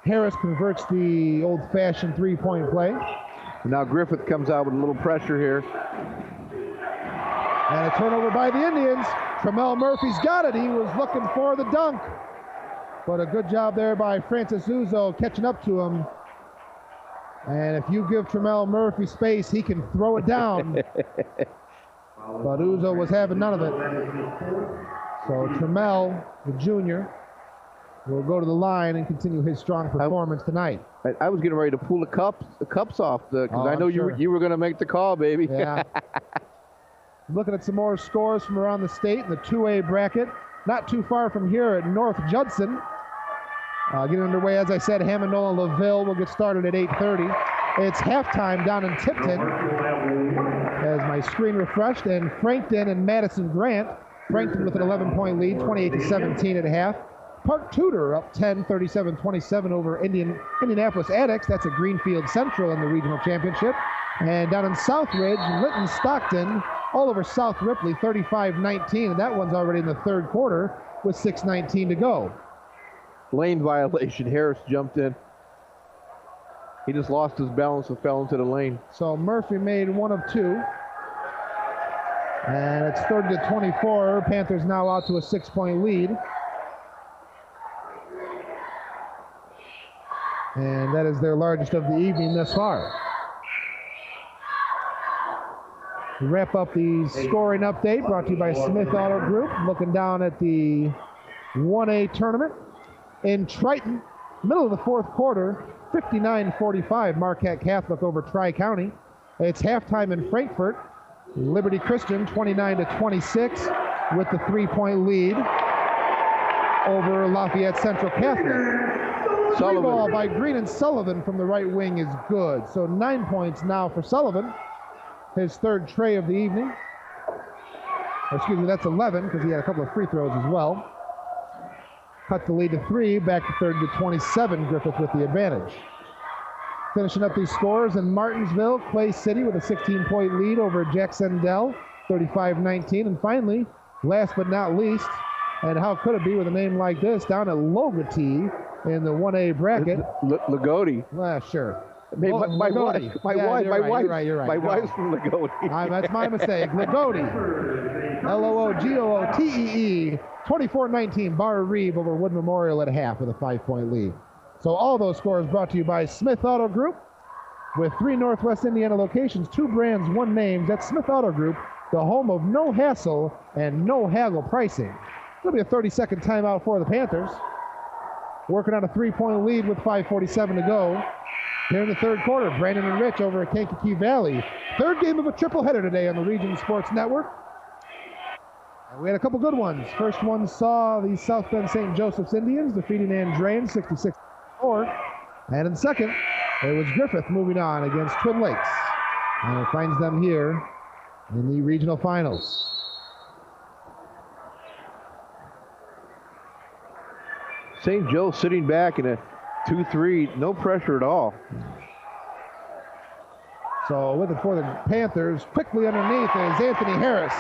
A: Harris converts the old-fashioned 3-point play.
B: Now Griffith comes out with a little pressure here.
A: And a turnover by the Indians. Tramel Murphy's got it. He was looking for the dunk. But a good job there by Francis Uzo catching up to him. And if you give Tramel Murphy space, he can throw it down. But Uzo was having none of it. So Tramel, the junior, will go to the line and continue his strong performance tonight.
B: I was getting ready to pull the cups off because I know you were going to make the call, baby.
A: Yeah. Looking at some more scores from around the state in the 2A bracket. Not too far from here at North Judson. Getting underway, as I said, Hammond and LaVille will get started at 8:30. It's halftime down in Tipton as my screen refreshed, and Frankton and Madison Grant. Frankton with an 11-point lead, 28-17 at half. Park Tudor up 10, 37-27 over Indianapolis Addicts. That's at Greenfield Central in the regional championship. And down in Southridge, Lytton Stockton all over South Ripley, 35-19. And that one's already in the third quarter with 6:19 to go.
B: Lane violation. Harris jumped in. He just lost his balance and fell into the lane.
A: So Murphy made 1 of 2. And it's 30-24. Panthers now out to a 6-point lead. And that is their largest of the evening thus far. We wrap up the scoring update brought to you by Smith Auto Group. Looking down at the 1A tournament in Triton, middle of the fourth quarter, 59-45 Marquette Catholic over Tri-County. It's halftime in Frankfort. Liberty Christian 29-26 with the 3-point lead over Lafayette Central Catholic. Three ball by Green and Sullivan from the right wing is good. So 9 points now for Sullivan. His third tray of the evening. Excuse me, that's 11 because he had a couple of free throws as well. Cut the lead to 3, back to 30-27, Griffith with the advantage. Finishing up these scores in Martinsville, Clay City with a 16-point lead over Jacksonville, 35-19. And finally, last but not least, and how could it be with a name like this, down at Logotee in the 1A bracket.
B: Lagodi.
A: Sure.
B: My wife's from Lagodi.
A: That's my mistake. Lagodi. Logootee. 24-19, Bar Reeve over Wood Memorial at half with a 5-point lead. So all those scores brought to you by Smith Auto Group. With 3 Northwest Indiana locations, 2 brands, 1 name. That's Smith Auto Group, the home of no hassle and no haggle pricing. It'll be a 30-second timeout for the Panthers. Working on a 3-point lead with 5:47 to go. Here in the third quarter, Brandon and Rich over at Kankakee Valley. Third game of a triple header today on the Region Sports Network. And we had a couple good ones. First one saw the South Bend St. Joseph's Indians defeating Andrean 66-4. And in second, it was Griffith moving on against Twin Lakes. And it finds them here in the regional finals.
B: St. Joe sitting back in a 2-3, no pressure at all.
A: So with it for the Panthers, quickly underneath is Anthony Harris.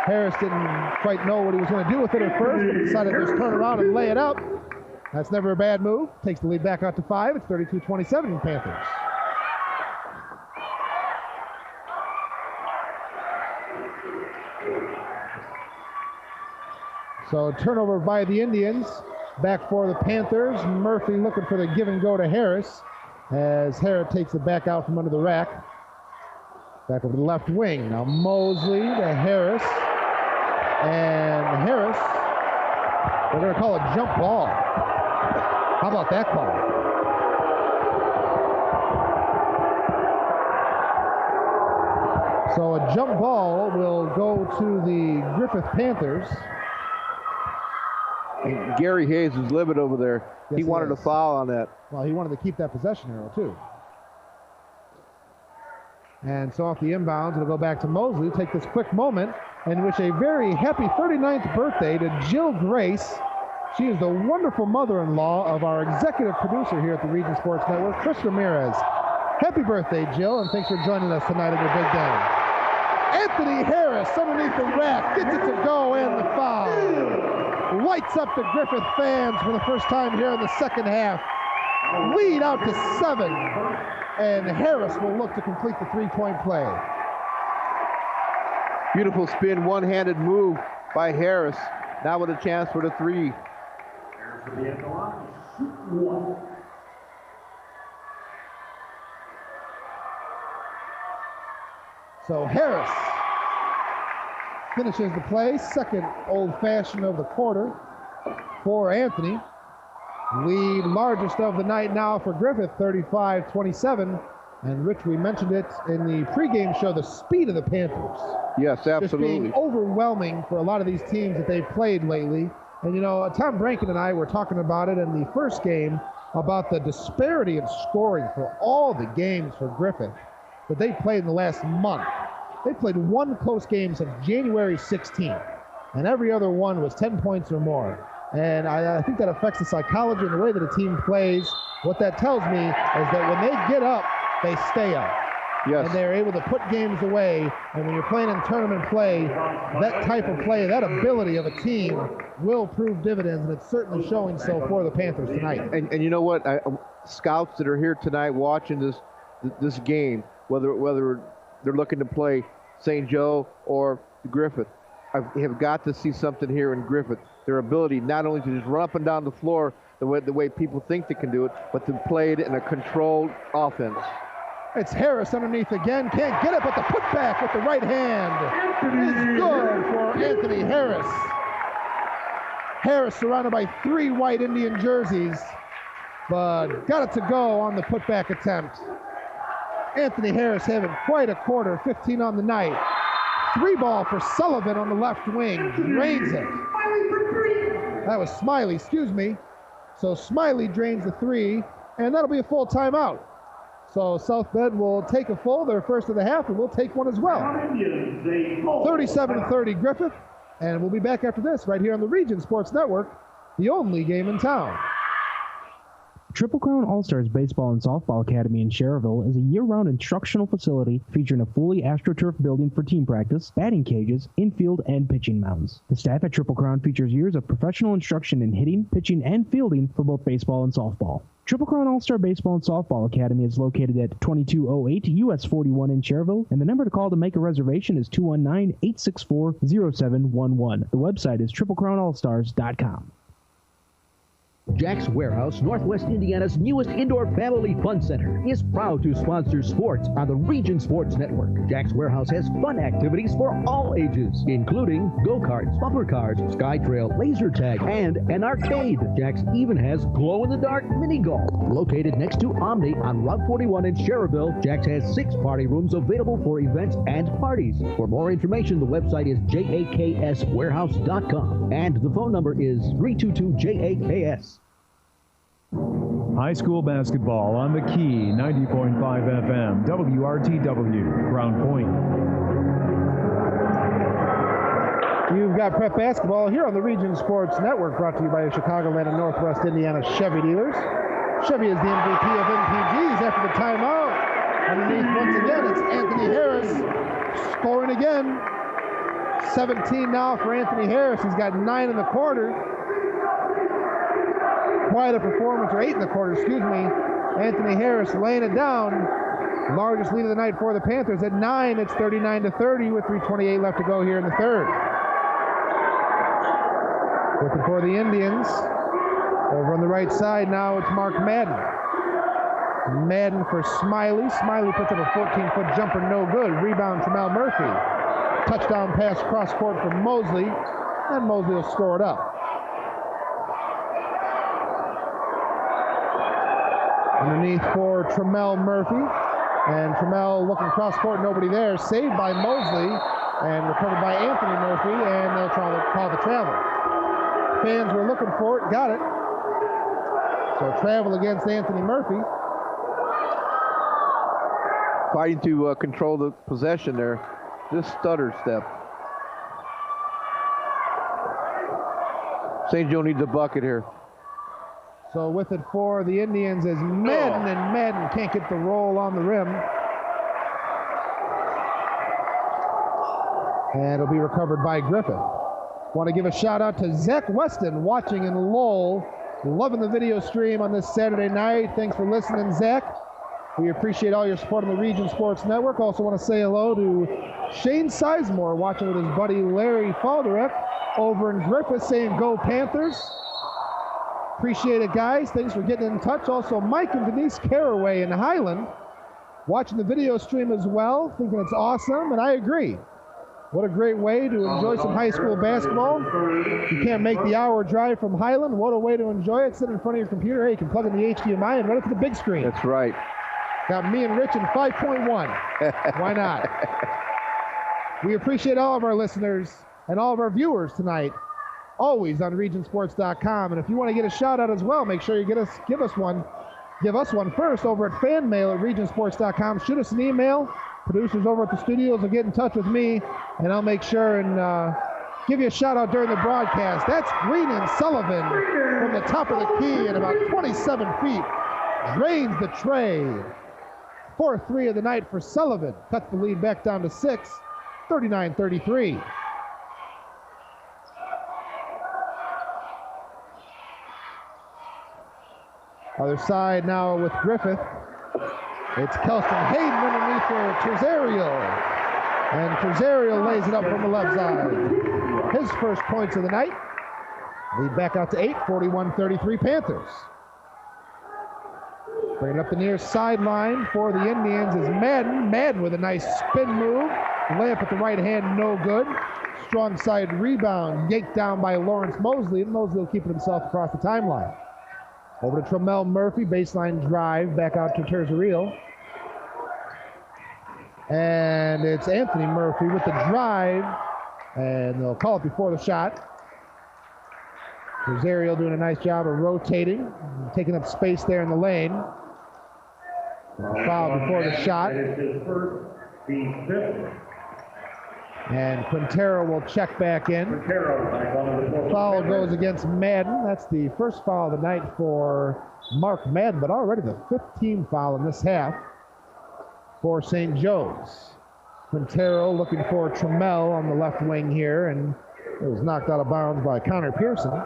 A: Harris didn't quite know what he was going to do with it at first, but decided to just turn around and lay it up. That's never a bad move. Takes the lead back out to 5. It's 32-27 Panthers. So turnover by the Indians. Back for the Panthers. Murphy looking for the give and go to Harris as Harris takes it back out from under the rack. Back over the left wing. Now Mosley to Harris. And Harris, we're going to call a jump ball. How about that call? So a jump ball will go to the Griffith Panthers.
B: And Gary Hayes is livid over there. Yes, he wanted a foul on that.
A: Well, he wanted to keep that possession arrow, too. And so off the inbounds, it'll go back to Mosley. Take this quick moment and wish a very happy 39th birthday to Jill Grace. She is the wonderful mother-in-law of our executive producer here at the Region Sports Network, Chris Ramirez. Happy birthday, Jill, and thanks for joining us tonight at your big day. Anthony Harris underneath the rack, gets it to go, and the foul. Lights up the Griffith fans for the first time here in the second half. Lead out to 7, and Harris will look to complete the 3-point play.
B: Beautiful spin, one-handed move by Harris. Now with a chance for the 3.
A: So Harris finishes the play, second old-fashioned of the quarter for Anthony. Lead largest of the night now for Griffith, 35-27. And Rich, we mentioned it in the pregame show, the speed of the Panthers.
B: Yes, absolutely.
A: Just being overwhelming for a lot of these teams that they've played lately. And, you know, Tom Branken and I were talking about it in the first game about the disparity in scoring for all the games for Griffith that they played in the last month. They played one close game since January 16th, and every other one was 10 points or more. And I think that affects the psychology and the way that a team plays. What that tells me is that when they get up, they stay up.
B: Yes.
A: And they're able to put games away. And when you're playing in tournament play, that type of play, that ability of a team will prove dividends, and it's certainly showing so for the Panthers tonight.
B: And you know what? Scouts that are here tonight watching this game, whether they're looking to play St. Joe or Griffith, have got to see something here in Griffith. Their ability not only to just run up and down the floor the way people think they can do it, but to play it in a controlled offense.
A: It's Harris underneath again. Can't get it, but the putback with the right hand is good for Anthony Harris. Harris surrounded by 3 white Indian jerseys, but got it to go on the putback attempt. Anthony Harris having quite a quarter, 15 on the night. 3 ball for Sullivan on the left wing. Drains it. That was Smiley, excuse me. So Smiley drains the 3, and that'll be a full timeout. So South Bend will take a full, their first of the half, and we'll take one as well. 37-30 Griffith, and we'll be back after this right here on the Region Sports Network, the only game in town.
C: Triple Crown All-Stars Baseball and Softball Academy in Cherville is a year-round instructional facility featuring a fully AstroTurf building for team practice, batting cages, infield, and pitching mounds. The staff at Triple Crown features years of professional instruction in hitting, pitching, and fielding for both baseball and softball. Triple Crown All-Star Baseball and Softball Academy is located at 2208 US 41 in Cherville, and the number to call to make a reservation is 219-864-0711. The website is triplecrownallstars.com.
F: Jack's Warehouse, Northwest Indiana's newest indoor family fun center, is proud to sponsor sports on the Region Sports Network. Jack's Warehouse has fun activities for all ages, including go-karts, bumper cars, sky trail, laser tag, and an arcade. Jack's even has glow-in-the-dark mini golf. Located next to Omni on Route 41 in Cherville, Jack's has 6 party rooms available for events and parties. For more information, the website is jakswarehouse.com, and the phone number is 322-JAKS.
D: High school basketball on the Key, 90.5 FM, WRTW, Crown Point.
A: You've got prep basketball here on the Region Sports Network, brought to you by your Chicagoland and Northwest Indiana Chevy dealers. Chevy is the MVP of MPGs after the timeout. Underneath, once again, it's Anthony Harris scoring again. 17 now for Anthony Harris. He's got 9 in the quarter. Quite a performance, or 8 in the quarter, excuse me. Anthony Harris laying it down. Largest lead of the night for the Panthers. At 9, it's 39-30 with 3:28 left to go here in the third. Looking for the Indians. Over on the right side now, it's Mark Madden. Madden for Smiley. Smiley puts up a 14-foot jumper, no good. Rebound, Tramel Murphy. Touchdown pass cross court from Mosley, and Mosley will score it up. Underneath for Tramel Murphy, and Tramel looking cross court, nobody there. Saved by Mosley and recovered by Anthony Murphy, and they'll try to call the travel. Fans were looking for it, got it. So travel against Anthony Murphy.
B: Fighting to control the possession there. This stutter step. St. Joe needs a bucket here.
A: So with it for the Indians is Madden, and Madden can't get the roll on the rim. And it'll be recovered by Griffith. Want to give a shout out to Zach Weston watching in Lowell. Loving the video stream on this Saturday night. Thanks for listening, Zach. We appreciate all your support on the Region Sports Network. Also want to say hello to Shane Sizemore watching with his buddy Larry Falderek over in Griffith saying go Panthers. Appreciate it, guys. Thanks for getting in touch. Also, Mike and Denise Caraway in Highland watching the video stream as well, thinking it's awesome, and I agree. What a great way to enjoy some high school basketball. You can't make the hour drive from Highland. What a way to enjoy it. Sit in front of your computer. Hey, you can plug in the HDMI and run it to the big screen.
B: That's right.
A: Got me and Rich in 5.1. Why not? We appreciate all of our listeners and all of our viewers tonight, always on regionsports.com. And if you want to get a shout out as well, make sure you give us one first over at fanmail@regionsports.com. Shoot us an email. Producers over at the studios will get in touch with me, and I'll make sure and give you a shout out during the broadcast. That's Green and Sullivan from the top of the key at about 27 feet. Drains the tray. 4th 3 of the night for Sullivan. Cuts the lead back down to 6, 39-33. Other side now with Griffith. It's Kelston Hayden underneath for Tresario. And Tresario lays it up from the left side. His first points of the night. Lead back out to 8, 41-33 Panthers. Bringing up the near sideline for the Indians is Madden. Madden with a nice spin move. Layup at the right hand, no good. Strong side rebound, yanked down by Lawrence Mosley, and Mosley will keep it himself across the timeline. Over to Tremel Murphy, baseline drive, back out to Terzaril. And it's Anthony Murphy with the drive, and they'll call it before the shot. Terzaril doing a nice job of rotating, taking up space there in the lane. Foul before the shot. And Quintero will check back in. Foul goes against Madden. That's the first foul of the night for Mark Madden, but already the 15th foul in this half for St. Joe's. Quintero looking for Trammell on the left wing here, and it was knocked out of bounds by Connor Pearson.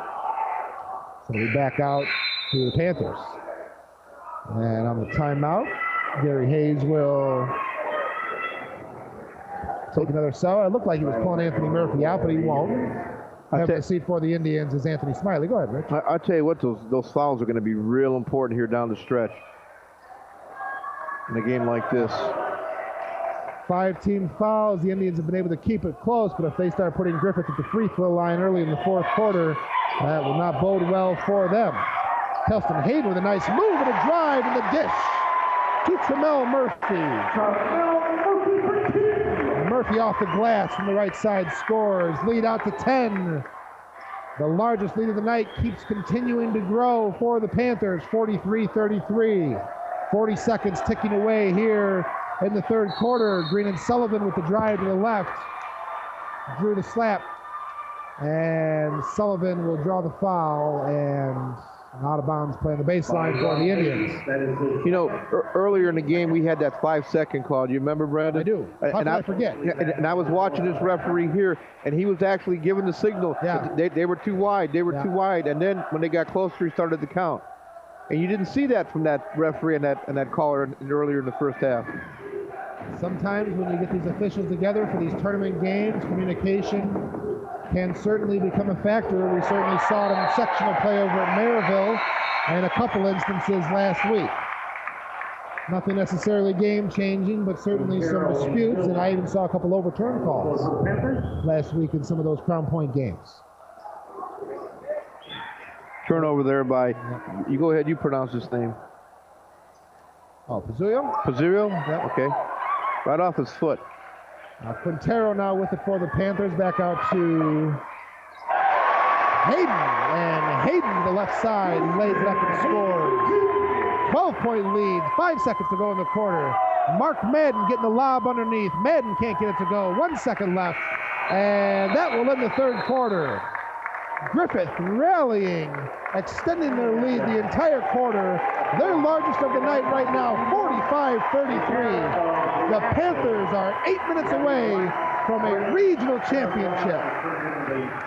A: So we back out to the Panthers. And on the timeout, Gary Hayes will take another cell. It looked like he was pulling Anthony Murphy out, but he won't. Having a seat for the Indians is Anthony Smiley. Go ahead, Rich.
B: I'll tell you what, those fouls are going to be real important here down the stretch in a game like this.
A: 5-team fouls. The Indians have been able to keep it close, but if they start putting Griffith at the free throw line early in the fourth quarter, that will not bode well for them. Kelston Hayden with a nice move and a drive in the dish to Tremel Murphy. Murphy off the glass from the right side scores. Lead out to 10. The largest lead of the night keeps continuing to grow for the Panthers, 43-33. 40 seconds ticking away here in the third quarter. Green and Sullivan with the drive to the left. Drew the slap. And Sullivan will draw the foul, and out of bounds play on the baseline for the Indians.
B: You know, earlier in the game we had that 5-second call. Do you remember, Brandon?
A: I do. How did I forget?
B: And I was watching this referee here, and he was actually giving the signal.
A: Yeah.
B: They were too wide. They were too wide. And then when they got closer, he started to count. And you didn't see that from that referee and that caller earlier in the first half.
A: Sometimes when you get these officials together for these tournament games, communication can certainly become a factor. We certainly saw it in sectional play over at Maryville and a couple instances last week. Nothing necessarily game-changing, but certainly some disputes, and I even saw a couple overturned calls last week in some of those Crown Point games.
B: Turnover there by, you go ahead, you pronounce his name.
A: Oh, Pizzuio?
B: Pizzuio? Yeah, okay. Right off his foot.
A: Quintero now with it for the Panthers. Back out to Hayden. And Hayden to the left side lays it up and scores. 12-point lead. 5 seconds to go in the quarter. Mark Madden getting the lob underneath. Madden can't get it to go. 1 second left. And that will end the third quarter. Griffith rallying, extending their lead the entire quarter. Their largest of the night right now, 45-33. The Panthers are 8 minutes away from a regional championship.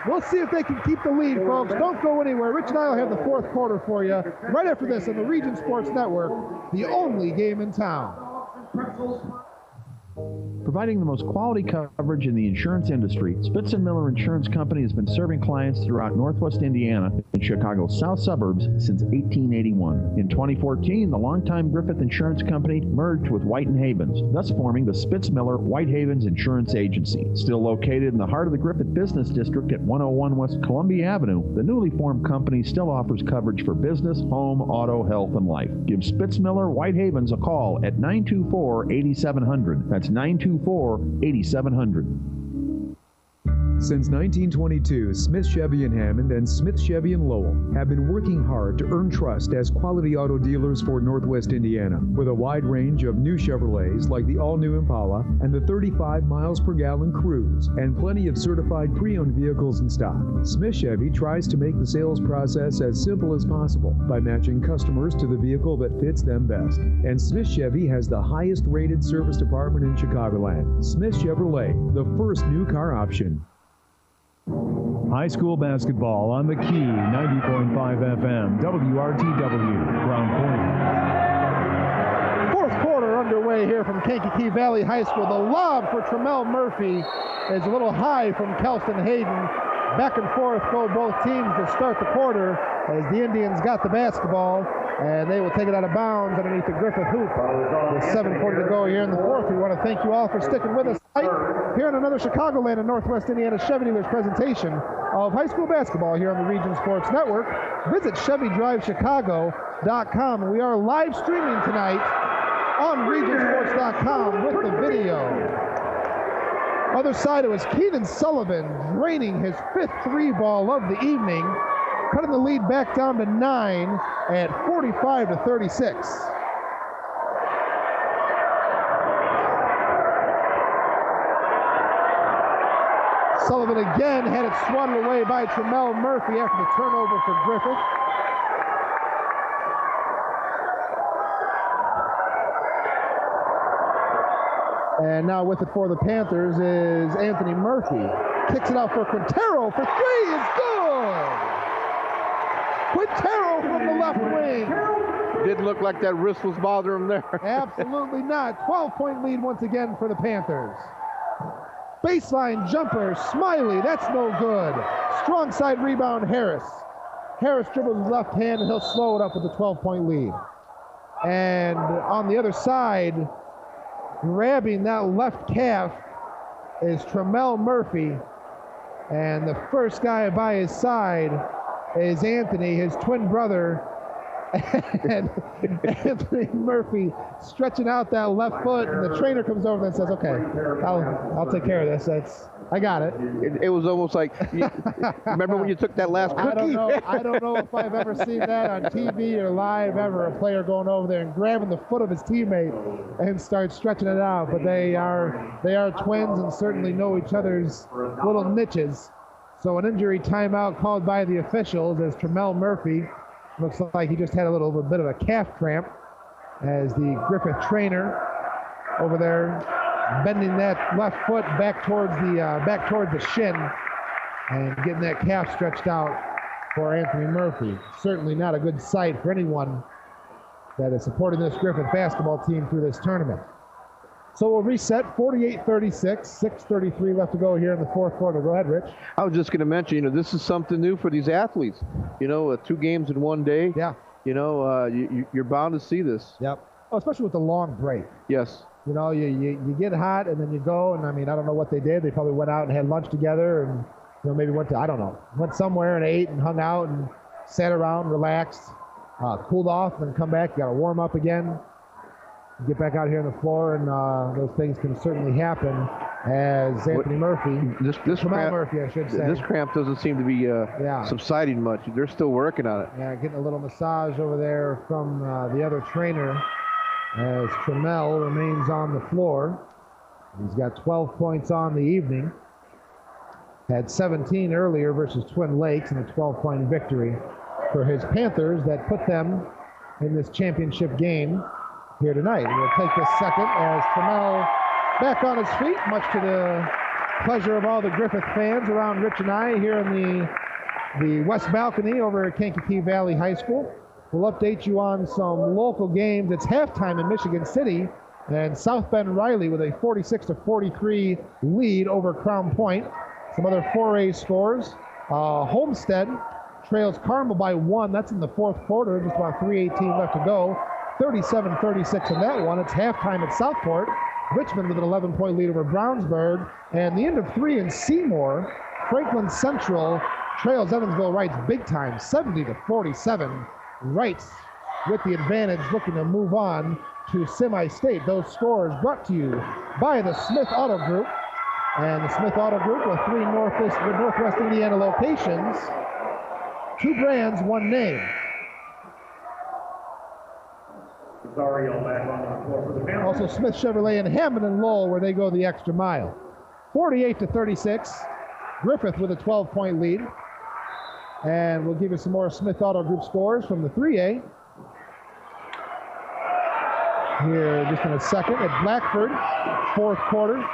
A: We'll see if they can keep the lead, folks. Don't go anywhere. Rich and I will have the fourth quarter for you right after this on the Region Sports Network, the only game in town.
C: Providing the most quality coverage in the insurance industry, Spitz & Miller Insurance Company has been serving clients throughout Northwest Indiana and Chicago's south suburbs since 1881. In 2014, the longtime Griffith Insurance Company merged with White & Havens, thus forming the Spitz Miller White Havens Insurance Agency. Still located in the heart of the Griffith Business District at 101 West Columbia Avenue, the newly formed company still offers coverage for business, home, auto, health, and life. Give Spitz Miller White Havens a call at 924-8700. That's 924-8700.
D: Since 1922, Smith Chevy in Hammond and Smith Chevy in Lowell have been working hard to earn trust as quality auto dealers for Northwest Indiana. With a wide range of new Chevrolets like the all-new Impala and the 35 miles per gallon Cruze, and plenty of certified pre-owned vehicles in stock, Smith Chevy tries to make the sales process as simple as possible by matching customers to the vehicle that fits them best. And Smith Chevy has the highest rated service department in Chicagoland. Smith Chevrolet, the first new car option.
G: High school basketball on the Key, 90.5 FM, WRTW, Crown Point.
A: Fourth quarter underway here from Kankakee Valley High School. The lob for Tremel Murphy is a little high from Kelston Hayden. Back and forth go both teams to start the quarter as the Indians got the basketball. And they will take it out of bounds underneath the Griffith hoop. With 7:40 to go here in the fourth. We want to thank you all for sticking with us tonight here in another Chicagoland and Northwest Indiana Chevy Dealers presentation of high school basketball here on the Region Sports Network. Visit ChevyDriveChicago.com. We are live streaming tonight on RegionSports.com with the video. Other side, it was Keenan Sullivan draining his 5th 3-ball of the evening, cutting the lead back down to 9 at 45-36. Sullivan again had it swatted away by Tremel Murphy after the turnover for Griffith. And now with it for the Panthers is Anthony Murphy. Kicks it out for Quintero for 3 is good! Quintero from the left wing.
B: Didn't look like that wrist was bothering him there.
A: Absolutely not. 12-point lead once again for the Panthers. Baseline jumper, Smiley, that's no good. Strong side rebound, Harris. Harris dribbles his left hand and he'll slow it up with a 12-point lead. And on the other side, grabbing that left calf is Tremel Murphy. And the first guy by his side is Anthony, his twin brother. And Anthony Murphy stretching out that left foot, and the trainer comes over and says, "Okay, I'll take care of this. I got it."
B: It was almost like, remember when you took that last cookie?
A: I don't know if I've ever seen that on TV or live ever, a player going over there and grabbing the foot of his teammate and start stretching it out. But they are twins and certainly know each other's little niches. So an injury timeout called by the officials as Tremel Murphy looks like he just had a little bit of a calf cramp as the Griffith trainer over there bending that left foot back towards the shin and getting that calf stretched out for Anthony Murphy. Certainly not a good sight for anyone that is supporting this Griffith basketball team through this tournament. So we'll reset 48-36, 6:33 left to go here in the fourth quarter. Go ahead, Rich.
B: I was just going to mention, this is something new for these athletes. 2 games in one day.
A: Yeah.
B: You're bound to see this.
A: Yep. Oh, especially with the long break.
B: Yes.
A: You get hot and then you go, and I don't know what they did. They probably went out and had lunch together and, maybe went somewhere and ate and hung out and sat around, relaxed, cooled off, and then come back. You got to warm up again. Get back out here on the floor, and those things can certainly happen as Anthony Murphy,
B: this cramp,
A: Murphy, I should say.
B: This cramp doesn't seem to be subsiding much. They're still working on it.
A: Yeah, getting a little massage over there from the other trainer as Tremel remains on the floor. He's got 12 points on the evening. Had 17 earlier versus Twin Lakes in a 12-point victory for his Panthers that put them in this championship game here tonight. We'll take this second as Tremel back on his feet, much to the pleasure of all the Griffith fans around Rich and I here in the west balcony over at Kankakee Valley High School. We'll update you on some local games. It's halftime in Michigan City, and South Bend Riley with a 46-43 lead over Crown Point. Some other 4A scores. Homestead trails Carmel by 1. That's in the fourth quarter, just about 3:18 left to go. 37-36 in that one. It's halftime at Southport. Richmond with an 11-point lead over Brownsburg. And the end of 3 in Seymour. Franklin Central trails Evansville Wrights big time, 70-47. Wrights with the advantage, looking to move on to semi-state. Those scores brought to you by the Smith Auto Group. And the Smith Auto Group with 3 Northwest Indiana locations. 2 brands, 1 name. Also Smith Chevrolet in Hammond and Lowell, where they go the extra mile. 48-36. Griffith with a 12-point lead. And we'll give you some more Smith Auto Group scores from the 3A. Here just in a second at Blackford, fourth quarter.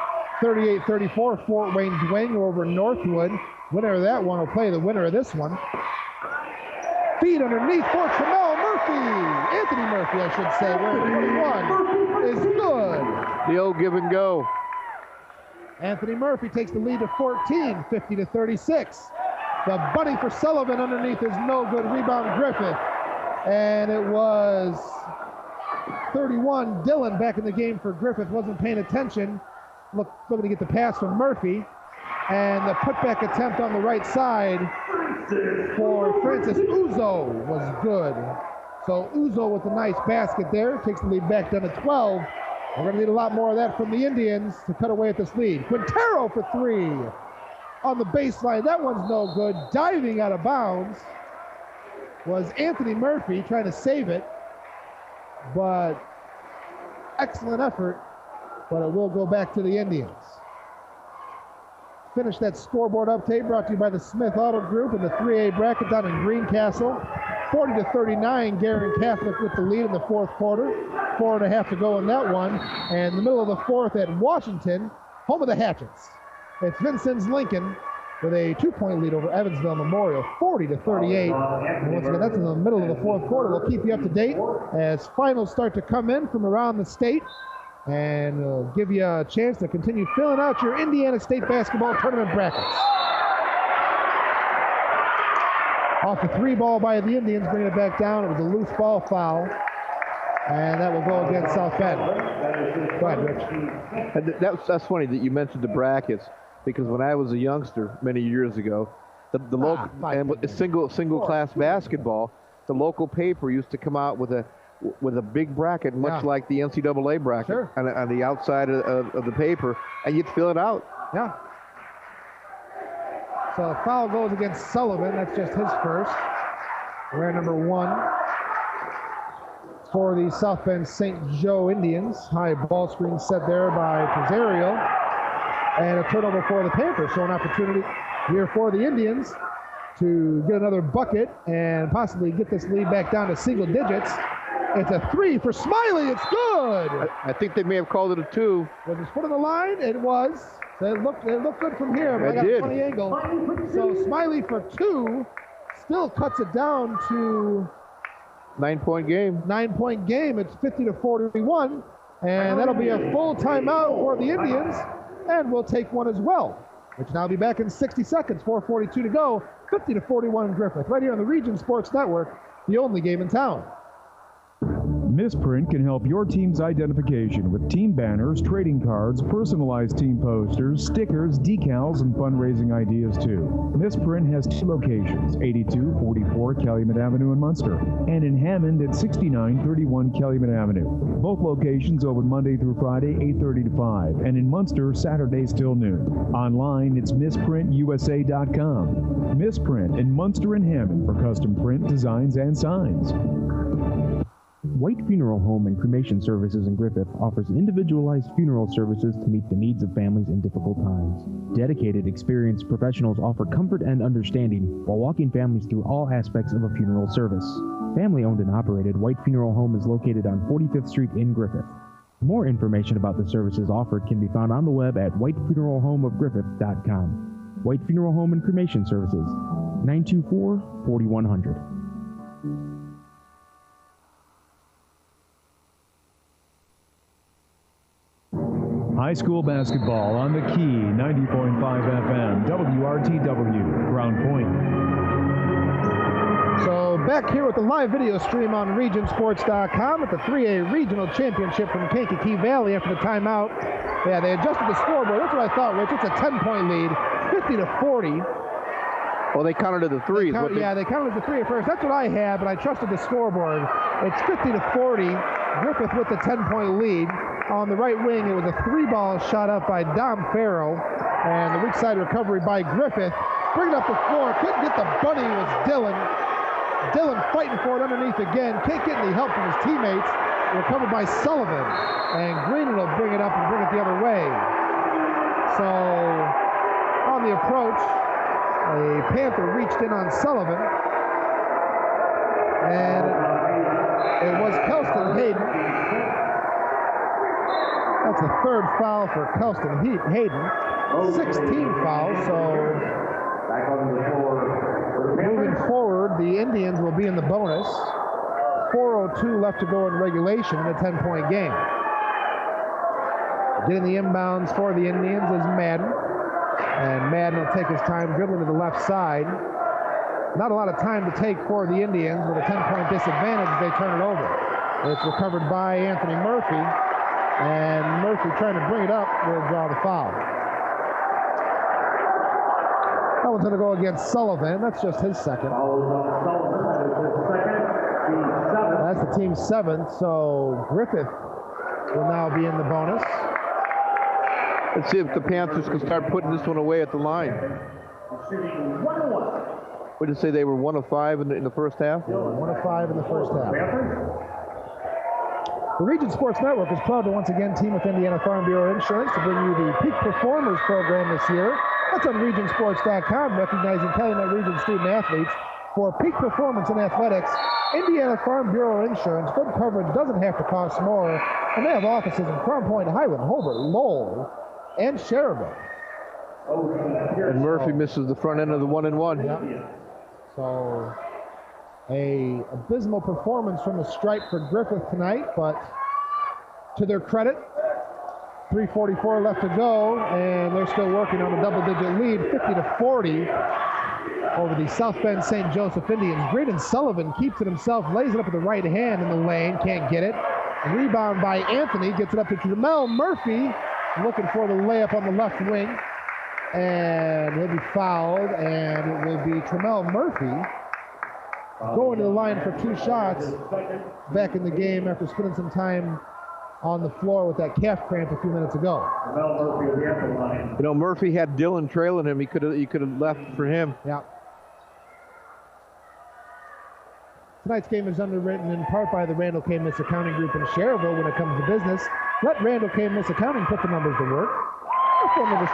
A: 38-34, Fort Wayne Dwing over Northwood. Winner of that one will play the winner of this one. Feed underneath for Tremel Murphy. Anthony Murphy, I should say, where 41 is good.
B: The old give and go.
A: Anthony Murphy takes the lead to 14, 50-36. The bunny for Sullivan underneath is no good. Rebound Griffith. And it was 31. Dillon back in the game for Griffith. Wasn't paying attention. Looking to get the pass from Murphy. And the putback attempt on the right side for Francis Uzo was good. So Uzo with a nice basket there. Takes the lead back down to 12. We're going to need a lot more of that from the Indians to cut away at this lead. Quintero for 3 on the baseline. That one's no good. Diving out of bounds was Anthony Murphy trying to save it. But excellent effort. But it will go back to the Indians. Finish that scoreboard update brought to you by the Smith Auto Group in the 3A bracket down in Greencastle. 40-39, Garin Catholic with the lead in the fourth quarter. 4.5 to go in that one. And in the middle of the fourth at Washington, home of the Hatchets. It's Vincennes Lincoln with a 2-point lead over Evansville Memorial, 40-38. And once again, that's in the middle of the fourth quarter. We'll keep you up to date as finals start to come in from around the state. And we'll give you a chance to continue filling out your Indiana State basketball tournament brackets. Off the 3 ball by the Indians, bringing it back down. It was a loose ball foul. And that will go against South Bend. Go ahead, Rich.
B: That's funny that you mentioned the brackets, because when I was a youngster many years ago, the local and with single class basketball, the local paper used to come out with a big bracket, much like the NCAA bracket, on the outside of the paper, and you'd fill it out.
A: Yeah. So foul goes against Sullivan. That's just his first. Wear number 1 for the South Bend St. Joe Indians. High ball screen set there by Pizzario. And a turnover for the Panthers. So an opportunity here for the Indians to get another bucket and possibly get this lead back down to single digits. It's a 3 for Smiley. It's good.
B: I think they may have called it a 2.
A: Was his foot on the line? It was. So it looked good from here, but I got a funny angle. So Smiley for 2 still cuts it down to
B: 9-point game.
A: 9-point game. It's 50-41, and that'll be a full timeout for the Indians, and we'll take one as well, which now will be back in 60 seconds. 4:42 to go. 50-41 Griffith, right here on the Region Sports Network, the only game in town.
D: Misprint can help your team's identification with team banners, trading cards, personalized team posters, stickers, decals, and fundraising ideas too. Misprint has 2 locations, 8244 Calumet Avenue in Munster, and in Hammond at 6931 Calumet Avenue. Both locations open Monday through Friday, 8:30 to 5, and in Munster, Saturdays till noon. Online, it's misprintusa.com. Misprint in Munster and Hammond for custom print, designs, and signs.
C: White Funeral Home and Cremation Services in Griffith offers individualized funeral services to meet the needs of families in difficult times. Dedicated, experienced professionals offer comfort and understanding while walking families through all aspects of a funeral service. Family-owned and operated, White Funeral Home is located on 45th Street in Griffith. More information about the services offered can be found on the web at whitefuneralhomeofgriffith.com. White Funeral Home and Cremation Services, 924-4100.
D: High school basketball on the Key, 90.5 FM, WRTW, Ground Point.
A: So back here with the live video stream on regionsports.com at the 3A Regional Championship from Kankakee Valley after the timeout. Yeah, they adjusted the scoreboard. That's what I thought, Rich. It's a 10-point lead, 50-40.
B: Well, they counted to the 3.
A: They counted the 3 at first. That's what I had, but I trusted the scoreboard. It's 50-40. Griffith with the 10-point lead. On the right wing, it was a 3-ball shot up by Dom Farrell, and the weak side recovery by Griffith. Bring it up the floor. Couldn't get the bunny. It was Dillon. Dillon fighting for it underneath again. Can't get any help from his teammates. Recovered by Sullivan, and Green will bring it up and bring it the other way. So on the approach, a Panther reached in on Sullivan, and it was Kelston Hayden. That's the 3rd foul for Kelston Hayden. 16 fouls, so moving forward, the Indians will be in the bonus. 4:02 left to go in regulation in a 10-point game. Getting the inbounds for the Indians is Madden. And Madden will take his time dribbling to the left side. not a lot of time to take for the Indians. With a 10-point disadvantage, they turn it over. It's recovered by Anthony Murphy, and Murphy trying to bring it up will draw the foul. That one's going to go against Sullivan. That's just his second. That's the team's seventh, so Griffith will now be in the bonus.
B: Let's see if the Panthers can start putting this one away at the line. What did you say, they were 1 of 5 in the first half?
A: Yeah, 1 of 5 in the first half. The Region Sports Network is proud to once again team with Indiana Farm Bureau Insurance to bring you the Peak Performers program this year. That's on regionsports.com, recognizing Calumet Region student athletes for peak performance in athletics. Indiana Farm Bureau Insurance, good coverage doesn't have to cost more, and they have offices in Crown Point, Highland, Hobart, Lowell, and Cherville.
B: And Murphy misses the front end of the 1-and-1.
A: Yep. So a abysmal performance from the stripe for Griffith tonight, but to their credit, 3:44 left to go, and they're still working on a double-digit lead, 50-40 over the South Bend St. Joseph Indians. Graydon Sullivan keeps it himself, lays it up with the right hand in the lane, can't get it. A rebound by Anthony, gets it up to Jamel Murphy, looking for the layup on the left wing, and he'll be fouled, and it will be Tramel Murphy going to the line for 2 shots back in the game after spending some time on the floor with that calf cramp a few minutes ago.
B: You know, Murphy had Dylan trailing him. He could have left for him.
A: Yeah. Tonight's game is underwritten in part by the Randall K. Miss Accounting Group in Cherville. When it comes to business, let Randall K. Miss Accounting put the numbers to work. Our phone number is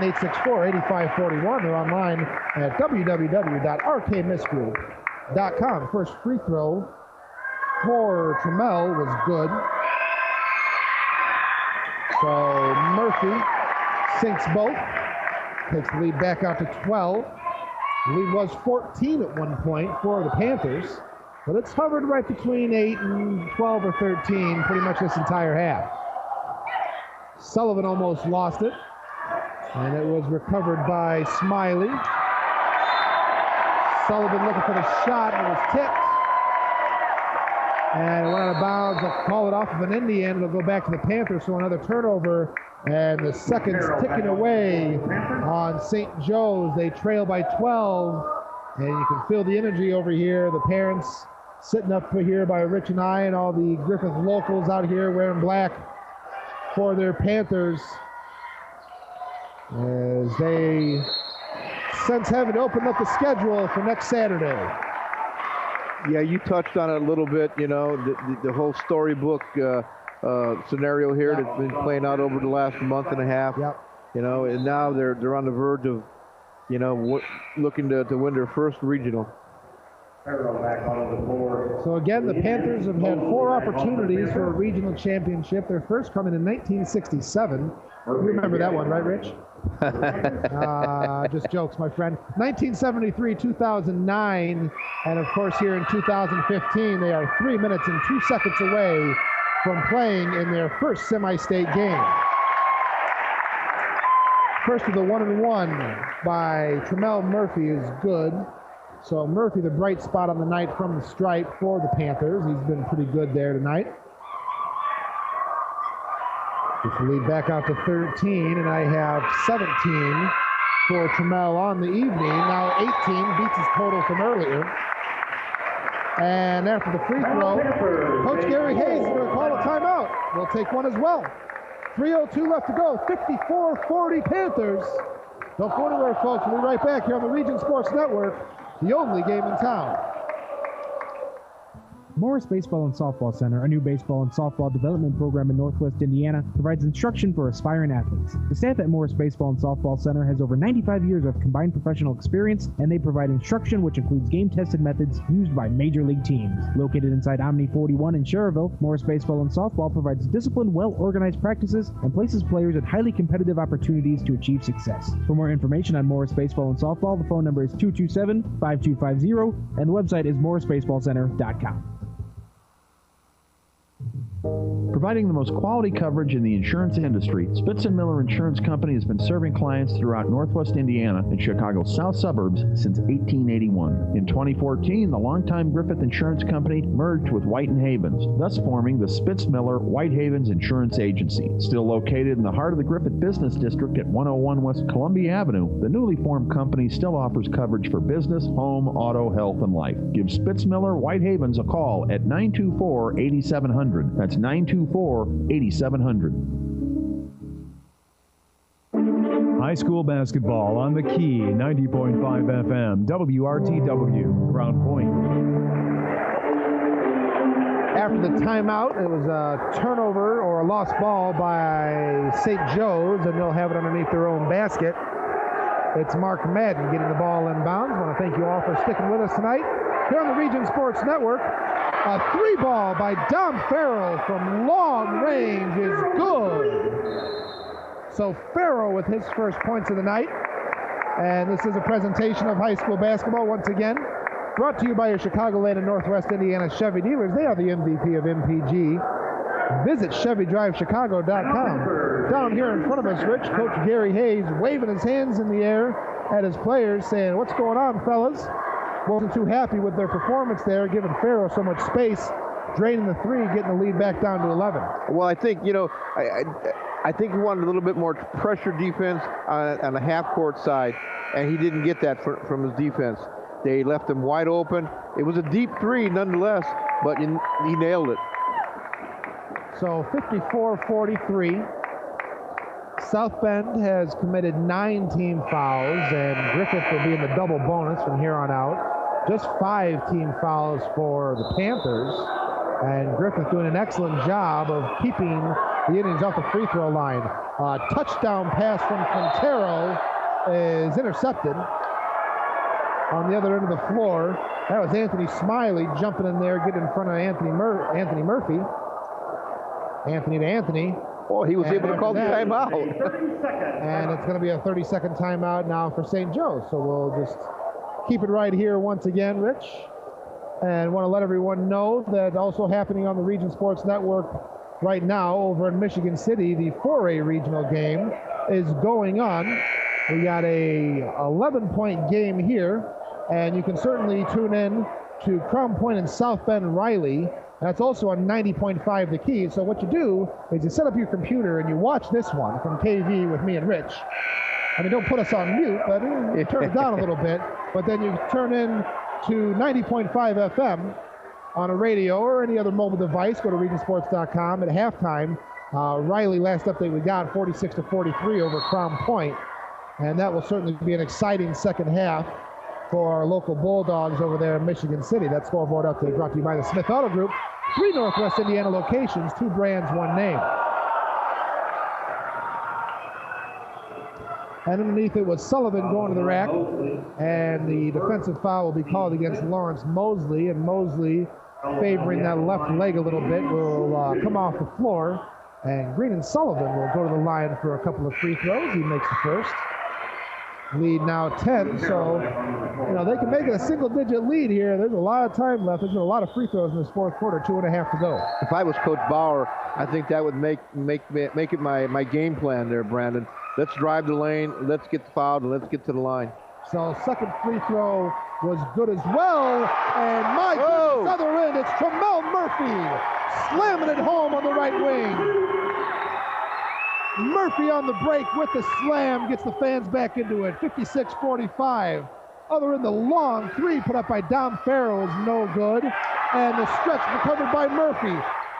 A: 219-864-8541. They're online at www.rkmissgroup.com. First free throw for Trammell was good. So Murphy sinks both, takes the lead back out to 12. The lead was 14 at one point for the Panthers, but it's hovered right between 8 and 12 or 13 pretty much this entire half. Sullivan almost lost it, and it was recovered by Smiley. Sullivan looking for the shot, and it was tipped. And it went out of bounds. They'll call it off of an Indian. It'll go back to the Panthers, so another turnover. And the seconds ticking away on St. Joe's. They trail by 12. And you can feel the energy over here. The parents sitting up here by Rich and I, and all the Griffith locals out here wearing black for their Panthers, as they sense having opened up the schedule for next Saturday.
B: Yeah, you touched on it a little bit, you know, the whole storybook scenario here that's been playing out over the last month and a half.
A: Yep.
B: You know, and now they're on the verge of, you know, looking to win their first regional.
A: So again, the Panthers have had 4 opportunities for a regional championship. Their first coming in 1967. You remember that one, right, Rich? Just jokes, my friend. 1973, 2009, and of course here in 2015, they are 3 minutes and 2 seconds away from playing in their first semi-state game. First of the 1-and-1 by Tramel Murphy is good. So Murphy, the bright spot on the night from the stripe for the Panthers. He's been pretty good there tonight. Just lead back out to 13, and I have 17 for Tramel on the evening. Now 18, beats his total from earlier. And after the free throw, Coach Gary Hayes is going to call a timeout. We'll take one as well. 3:02 left to go, 54-40 Panthers. Don't go anywhere, folks. We'll be right back here on the Region Sports Network, the only game in town.
C: Morris Baseball and Softball Center, a new baseball and softball development program in Northwest Indiana, provides instruction for aspiring athletes. The staff at Morris Baseball and Softball Center has over 95 years of combined professional experience, and they provide instruction which includes game-tested methods used by major league teams. Located inside Omni 41 in Cherville, Morris Baseball and Softball provides disciplined, well-organized practices and places players at highly competitive opportunities to achieve success. For more information on Morris Baseball and Softball, the phone number is 227-5250, and the website is morrisbaseballcenter.com.
I: Providing the most quality coverage in the insurance industry, Spitz & Miller Insurance Company has been serving clients throughout Northwest Indiana and Chicago's south suburbs since 1881. In 2014, the longtime Griffith Insurance Company merged with White & Havens, thus forming the Spitz Miller White Havens Insurance Agency. Still located in the heart of the Griffith Business District at 101 West Columbia Avenue, the newly formed company still offers coverage for business, home, auto, health, and life. Give Spitz Miller White Havens a call at 924-8700. That's 924-8700.
D: High school basketball on the Key, 90.5 FM, WRTW, Crown Point.
A: After the timeout, it was a turnover or a lost ball by St. Joe's, and they'll have it underneath their own basket. It's Mark Madden getting the ball inbounds. I want to thank you all for sticking with us tonight here on the Region Sports Network. A three ball by Dom Farrell from long range is good. So Farrell with his first points of the night. And this is a presentation of high school basketball once again. Brought to you by your Chicagoland and Northwest Indiana Chevy dealers. They are the MVP of MPG. Visit ChevyDriveChicago.com. Down here in front of us, Rich, Coach Gary Hayes waving his hands in the air at his players saying, "What's going on, fellas?" Wasn't too happy with their performance there, giving Farrell so much space, draining the three, getting the lead back down to 11.
B: Well, I think, I think he wanted a little bit more pressure defense on the half-court side, and he didn't get that from his defense. They left him wide open. It was a deep three nonetheless, but he nailed it.
A: So 54-43. South Bend has committed 9 team fouls, and Griffith will be in the double bonus from here on out. Just 5 team fouls for the Panthers, and Griffith doing an excellent job of keeping the Indians off the free throw line. Touchdown pass from Quintero is intercepted on the other end of the floor. That was Anthony Smiley jumping in there, getting in front of Anthony Murphy. Anthony to Anthony.
B: Oh, he was able to call the timeout.
A: And it's going to be a 30-second timeout now for St. Joe's. So we'll just keep it right here once again, Rich. And want to let everyone know that also happening on the Region Sports Network right now over in Michigan City, the 4A regional game is going on. We got a 11-point game here, and you can certainly tune in to Crown Point and South Bend Riley. That's also on 90.5 The Key. So what you do is you set up your computer and you watch this one from KV with me and Rich. I mean, don't put us on mute, but you turn it down a little bit. But then you turn in to 90.5 FM on a radio or any other mobile device. Go to regionsports.com. At halftime, Riley, last update we got, 46-43 over Crown Point. And that will certainly be an exciting second half for our local Bulldogs over there in Michigan City. That scoreboard update brought to you by the Smith Auto Group. 3 Northwest Indiana locations, 2 brands, 1 name. And underneath it was Sullivan going to the rack. And the defensive foul will be called against Lawrence Mosley. And Mosley, favoring that left leg a little bit, will come off the floor. And Green and Sullivan will go to the line for a couple of free throws. He makes the first. Lead now 10, so they can make it a single-digit lead here. There's a lot of time left. There's been a lot of free throws in this fourth quarter, 2.5 to go.
B: If I was Coach Bauer, I think that would make it my game plan there, Brandon. Let's drive the lane, let's get the foul, and let's get to the line.
A: So second free throw was good as well, and my goodness, other end, it's Tramel Murphy slamming it home on the right wing. Murphy on the break with the slam, gets the fans back into it, 56-45. Other end, the long three put up by Dom Farrell is no good, and the stretch recovered by Murphy.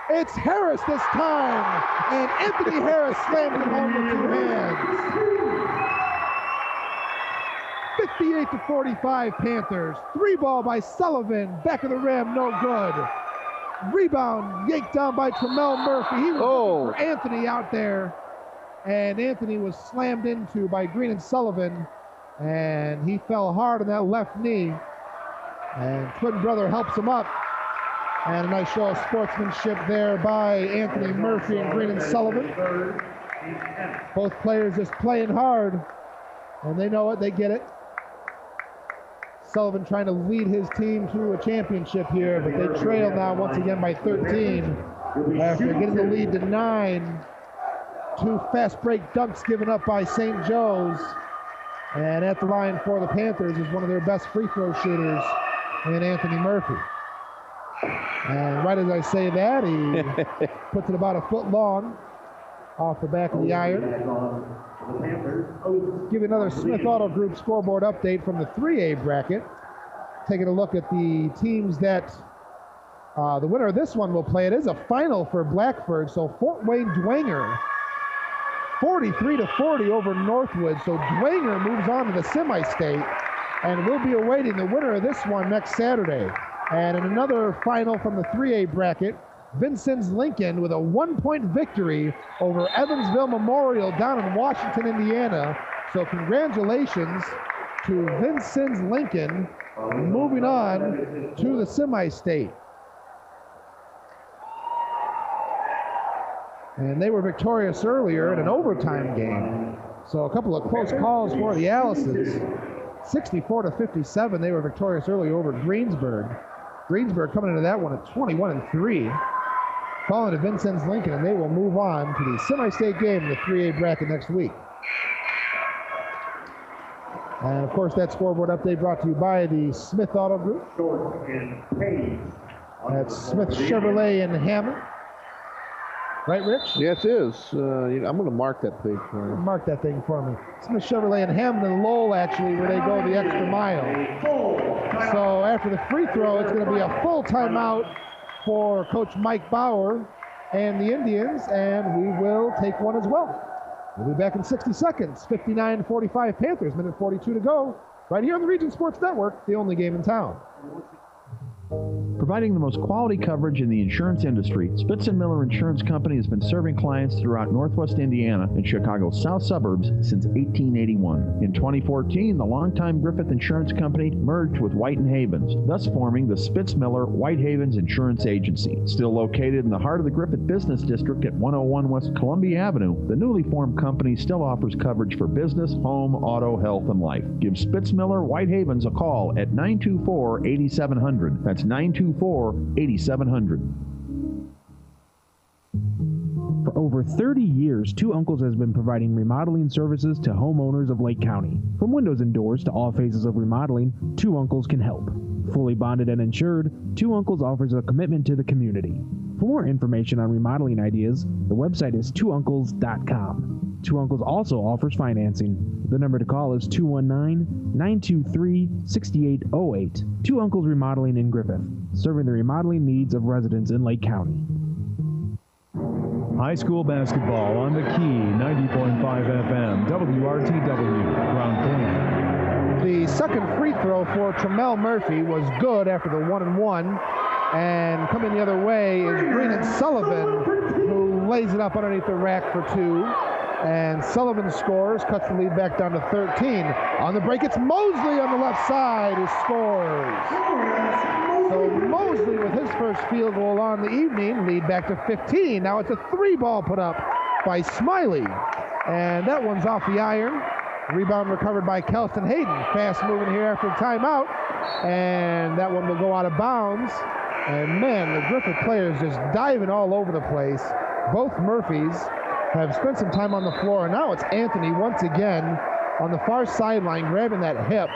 A: It's Harris this time, and Anthony Harris slammed it home with 2 hands. 58-45 Panthers. 3 ball by Sullivan, back of the rim, no good. Rebound yanked down by Tramel Murphy. He was looking for Anthony out there. And Anthony was slammed into by Green and Sullivan, and he fell hard on that left knee. And twin brother helps him up. And a nice show of sportsmanship there by Anthony Murphy and Green and Sullivan. Both players just playing hard, and they know it, they get it. Sullivan trying to lead his team to a championship here, but they trail now once again by 13. After getting the lead to 9, 2 fast break dunks given up by St. Joe's. And at the line for the Panthers is one of their best free throw shooters in Anthony Murphy. And right as I say that, he puts it about a foot long off the back of the iron. Give you another Smith Auto Group scoreboard update from the 3A bracket. Taking a look at the teams that the winner of this one will play. It is a final for Blackford, so Fort Wayne Dwenger 43-40 over Northwood. So Dwenger moves on to the semi-state, and we'll be awaiting the winner of this one next Saturday. And in another final from the 3A bracket, Vincennes Lincoln with a 1-point victory over Evansville Memorial down in Washington, Indiana. So congratulations to Vincennes Lincoln moving on to the semi-state. And they were victorious earlier in an overtime game. So a couple of close calls for the Allisons. 64-57, they were victorious earlier over Greensburg. Greensburg coming into that one at 21-3. Falling to Vincennes Lincoln, and they will move on to the semi-state game in the 3A bracket next week. And of course, that scoreboard update brought to you by the Smith Auto Group. That's Smith Chevrolet in Hammond. Right, Rich?
B: Yes, it is. I'm going to mark that page for you.
A: Mark that thing for me. Smith Chevrolet in Hammond and Lowell, actually, where they go the extra mile. So after the free throw, it's going to be a full timeout for Coach Mike Bauer and the Indians, and we will take one as well. We'll be back in 60 seconds. 59-45 Panthers, minute 42 to go. Right here on the Region Sports Network, the only game in town.
I: Providing the most quality coverage in the insurance industry, Spitz & Miller Insurance Company has been serving clients throughout Northwest Indiana and Chicago's south suburbs since 1881. In 2014, the longtime Griffith Insurance Company merged with White & Havens, thus forming the Spitz Miller White Havens Insurance Agency. Still located in the heart of the Griffith Business District at 101 West Columbia Avenue, the newly formed company still offers coverage for business, home, auto, health, and life. Give Spitz Miller White Havens a call at 924-8700. That's 924-8700.
C: For over 30 years, Two Uncles has been providing remodeling services to homeowners of Lake County. From windows and doors to all phases of remodeling, Two Uncles can help. Fully bonded and insured, Two Uncles offers a commitment to the community. For more information on remodeling ideas, the website is twouncles.com. Two Uncles also offers financing. The number to call is 219-923-6808. Two Uncles Remodeling in Griffith, serving the remodeling needs of residents in Lake County.
D: High school basketball on the key, 90.5 FM, WRTW, Ground Point.
A: The second free throw for Tremel Murphy was good after the 1-and-1. And coming the other way is Green Sullivan, who lays it up underneath the rack for 2. And Sullivan scores, cuts the lead back down to 13. On the break, it's Mosley on the left side who scores. So Mosley with his first field goal on the evening, lead back to 15. Now it's a 3-ball put up by Smiley. And that one's off the iron. Rebound recovered by Kelston Hayden. Fast moving here after timeout. And that one will go out of bounds. And man, the Griffith players just diving all over the place. Both Murphys have spent some time on the floor, and now it's Anthony once again on the far sideline grabbing that hip.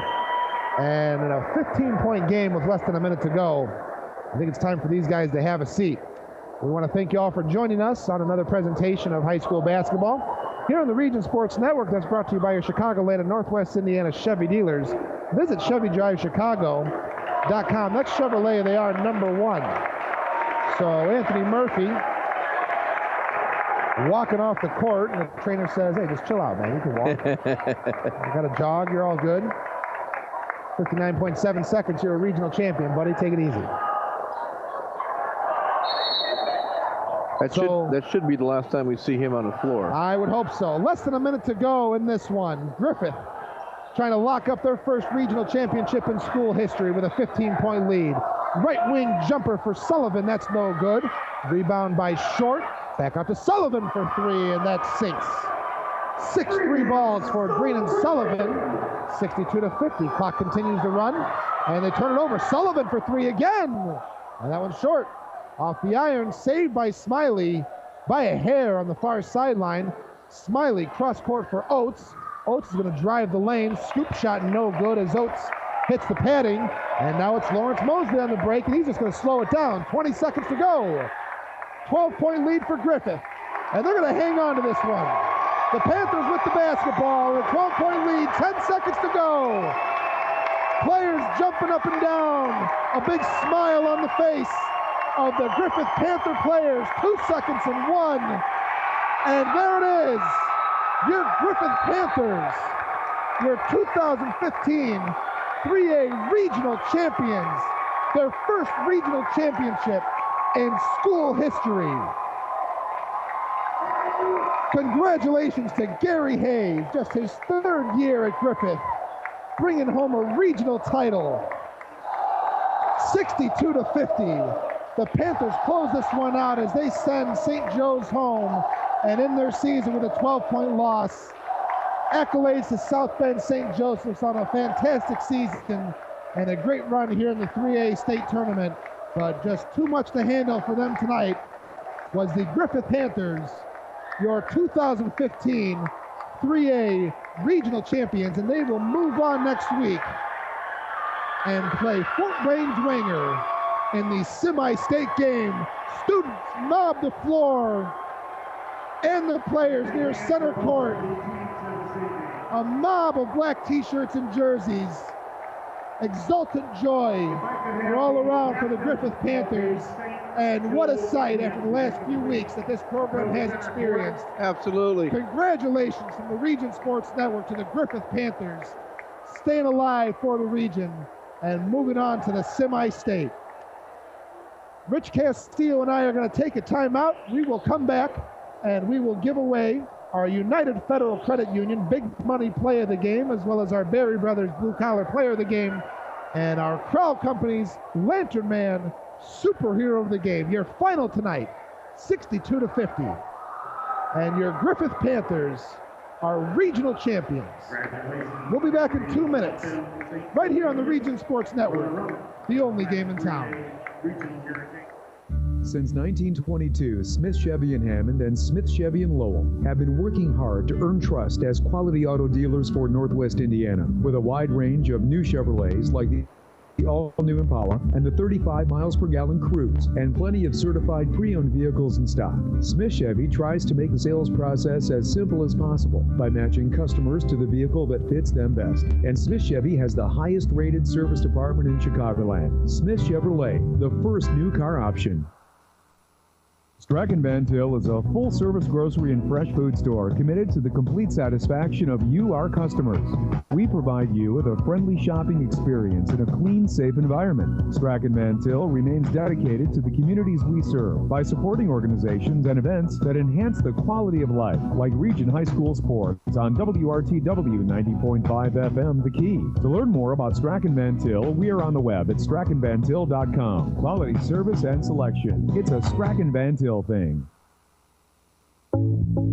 A: And in a 15-point game with less than a minute to go, I think it's time for these guys to have a seat. We want to thank you all for joining us on another presentation of high school basketball here on the Region Sports Network. That's brought to you by your Chicagoland and Northwest Indiana Chevy dealers. Visit ChevyDriveChicago.com. That's Chevrolet. They are number 1. So Anthony Murphy walking off the court, and the trainer says, hey, just chill out, man. You can walk. You got to jog. You're all good. 59.7 seconds. You're a regional champion, buddy. Take it easy.
B: That should be the last time we see him on the floor.
A: I would hope so. Less than a minute to go in this one. Griffith trying to lock up their first regional championship in school history with a 15-point lead. Right wing jumper for Sullivan. That's no good. Rebound by Short. Back out to Sullivan for 3, and that sinks. 6 3 balls for Green and Sullivan. 62-50. Clock continues to run, and they turn it over. Sullivan for 3 again, and that one's short. Off the iron, saved by Smiley by a hair on the far sideline. Smiley cross court for Oates. Oates is going to drive the lane. Scoop shot no good as Oates hits the padding. And now it's Lawrence Mosley on the break, and he's just going to slow it down. 20 seconds to go. 12-point lead for Griffith. And they're going to hang on to this one. The Panthers with the basketball. A 12-point lead. 10 seconds to go. Players jumping up and down. A big smile on the face of the Griffith Panther players. 2 seconds and 1. And there it is. Your Griffith Panthers, your 2015 3A regional champions. Their first regional championship in school history. Congratulations to Gary Hayes, just his 3rd year at Griffith, bringing home a regional title. 62-50. The Panthers close this one out as they send St. Joe's home and end their season with a 12-point loss. Accolades to South Bend St. Joseph's on a fantastic season and a great run here in the 3A state tournament. But just too much to handle for them tonight was the Griffith Panthers, your 2015 3A regional champions, and they will move on next week and play Fort Wayne Dwenger in the semi-state game. Students mob the floor and the players near center court. A mob of black t-shirts and jerseys. Exultant joy all around for the Griffith Panthers. And what a sight after the last few weeks that this program has experienced.
B: Absolutely.
A: Congratulations from the Region Sports Network to the Griffith Panthers, staying alive for the region and moving on to the semi-state. Rich Castillo and I are going to take a timeout. We will come back and we will give away our United Federal Credit Union Big Money Play of the Game, as well as our Berry Brothers Blue Collar Player of the Game, and our Crowell Company's Lantern Man Superhero of the Game. Your final tonight, 62-50. And your Griffith Panthers are regional champions. We'll be back in 2 minutes, right here on the Region Sports Network, the only game in town.
D: Since 1922, Smith Chevy in Hammond and Smith Chevy in Lowell have been working hard to earn trust as quality auto dealers for Northwest Indiana, with a wide range of new Chevrolets like the all-new Impala and the 35 miles per gallon Cruze, and plenty of certified pre-owned vehicles in stock. Smith Chevy tries to make the sales process as simple as possible by matching customers to the vehicle that fits them best. And Smith Chevy has the highest rated service department in Chicagoland. Smith Chevrolet, the first new car option. Strachan Van Til is a full-service grocery and fresh food store committed to the complete satisfaction of you, our customers. We provide you with a friendly shopping experience in a clean, safe environment. Strachan Van Til remains dedicated to the communities we serve by supporting organizations and events that enhance the quality of life, like Region High School Sports on WRTW 90.5 FM The Key. To learn more about Strachan Van Til, we are on the web at strachanvantil.com. Quality service and selection. It's a Strachan Van Til thing.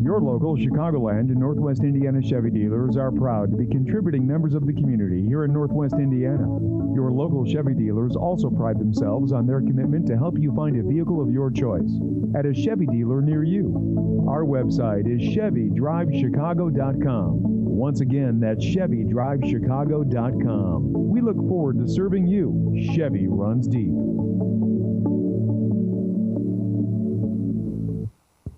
D: Your local Chicagoland and Northwest Indiana Chevy dealers are proud to be contributing members of the community here in Northwest Indiana. Your local Chevy dealers also pride themselves on their commitment to help you find a vehicle of your choice at a Chevy dealer near you. Our website is ChevyDriveChicago.com. Once again, that's ChevyDriveChicago.com. We look forward to serving you. Chevy runs deep.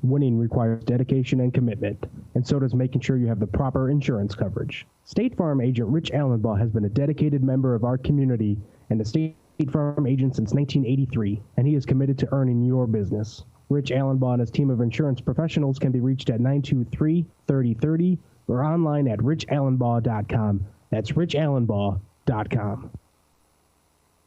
C: Winning requires dedication and commitment, and so does making sure you have the proper insurance coverage. State Farm agent Rich Allenbaugh has been a dedicated member of our community and a State Farm agent since 1983, and he is committed to earning your business. Rich Allenbaugh and his team of insurance professionals can be reached at 923-3030 or online at richallenbaugh.com. That's richallenbaugh.com.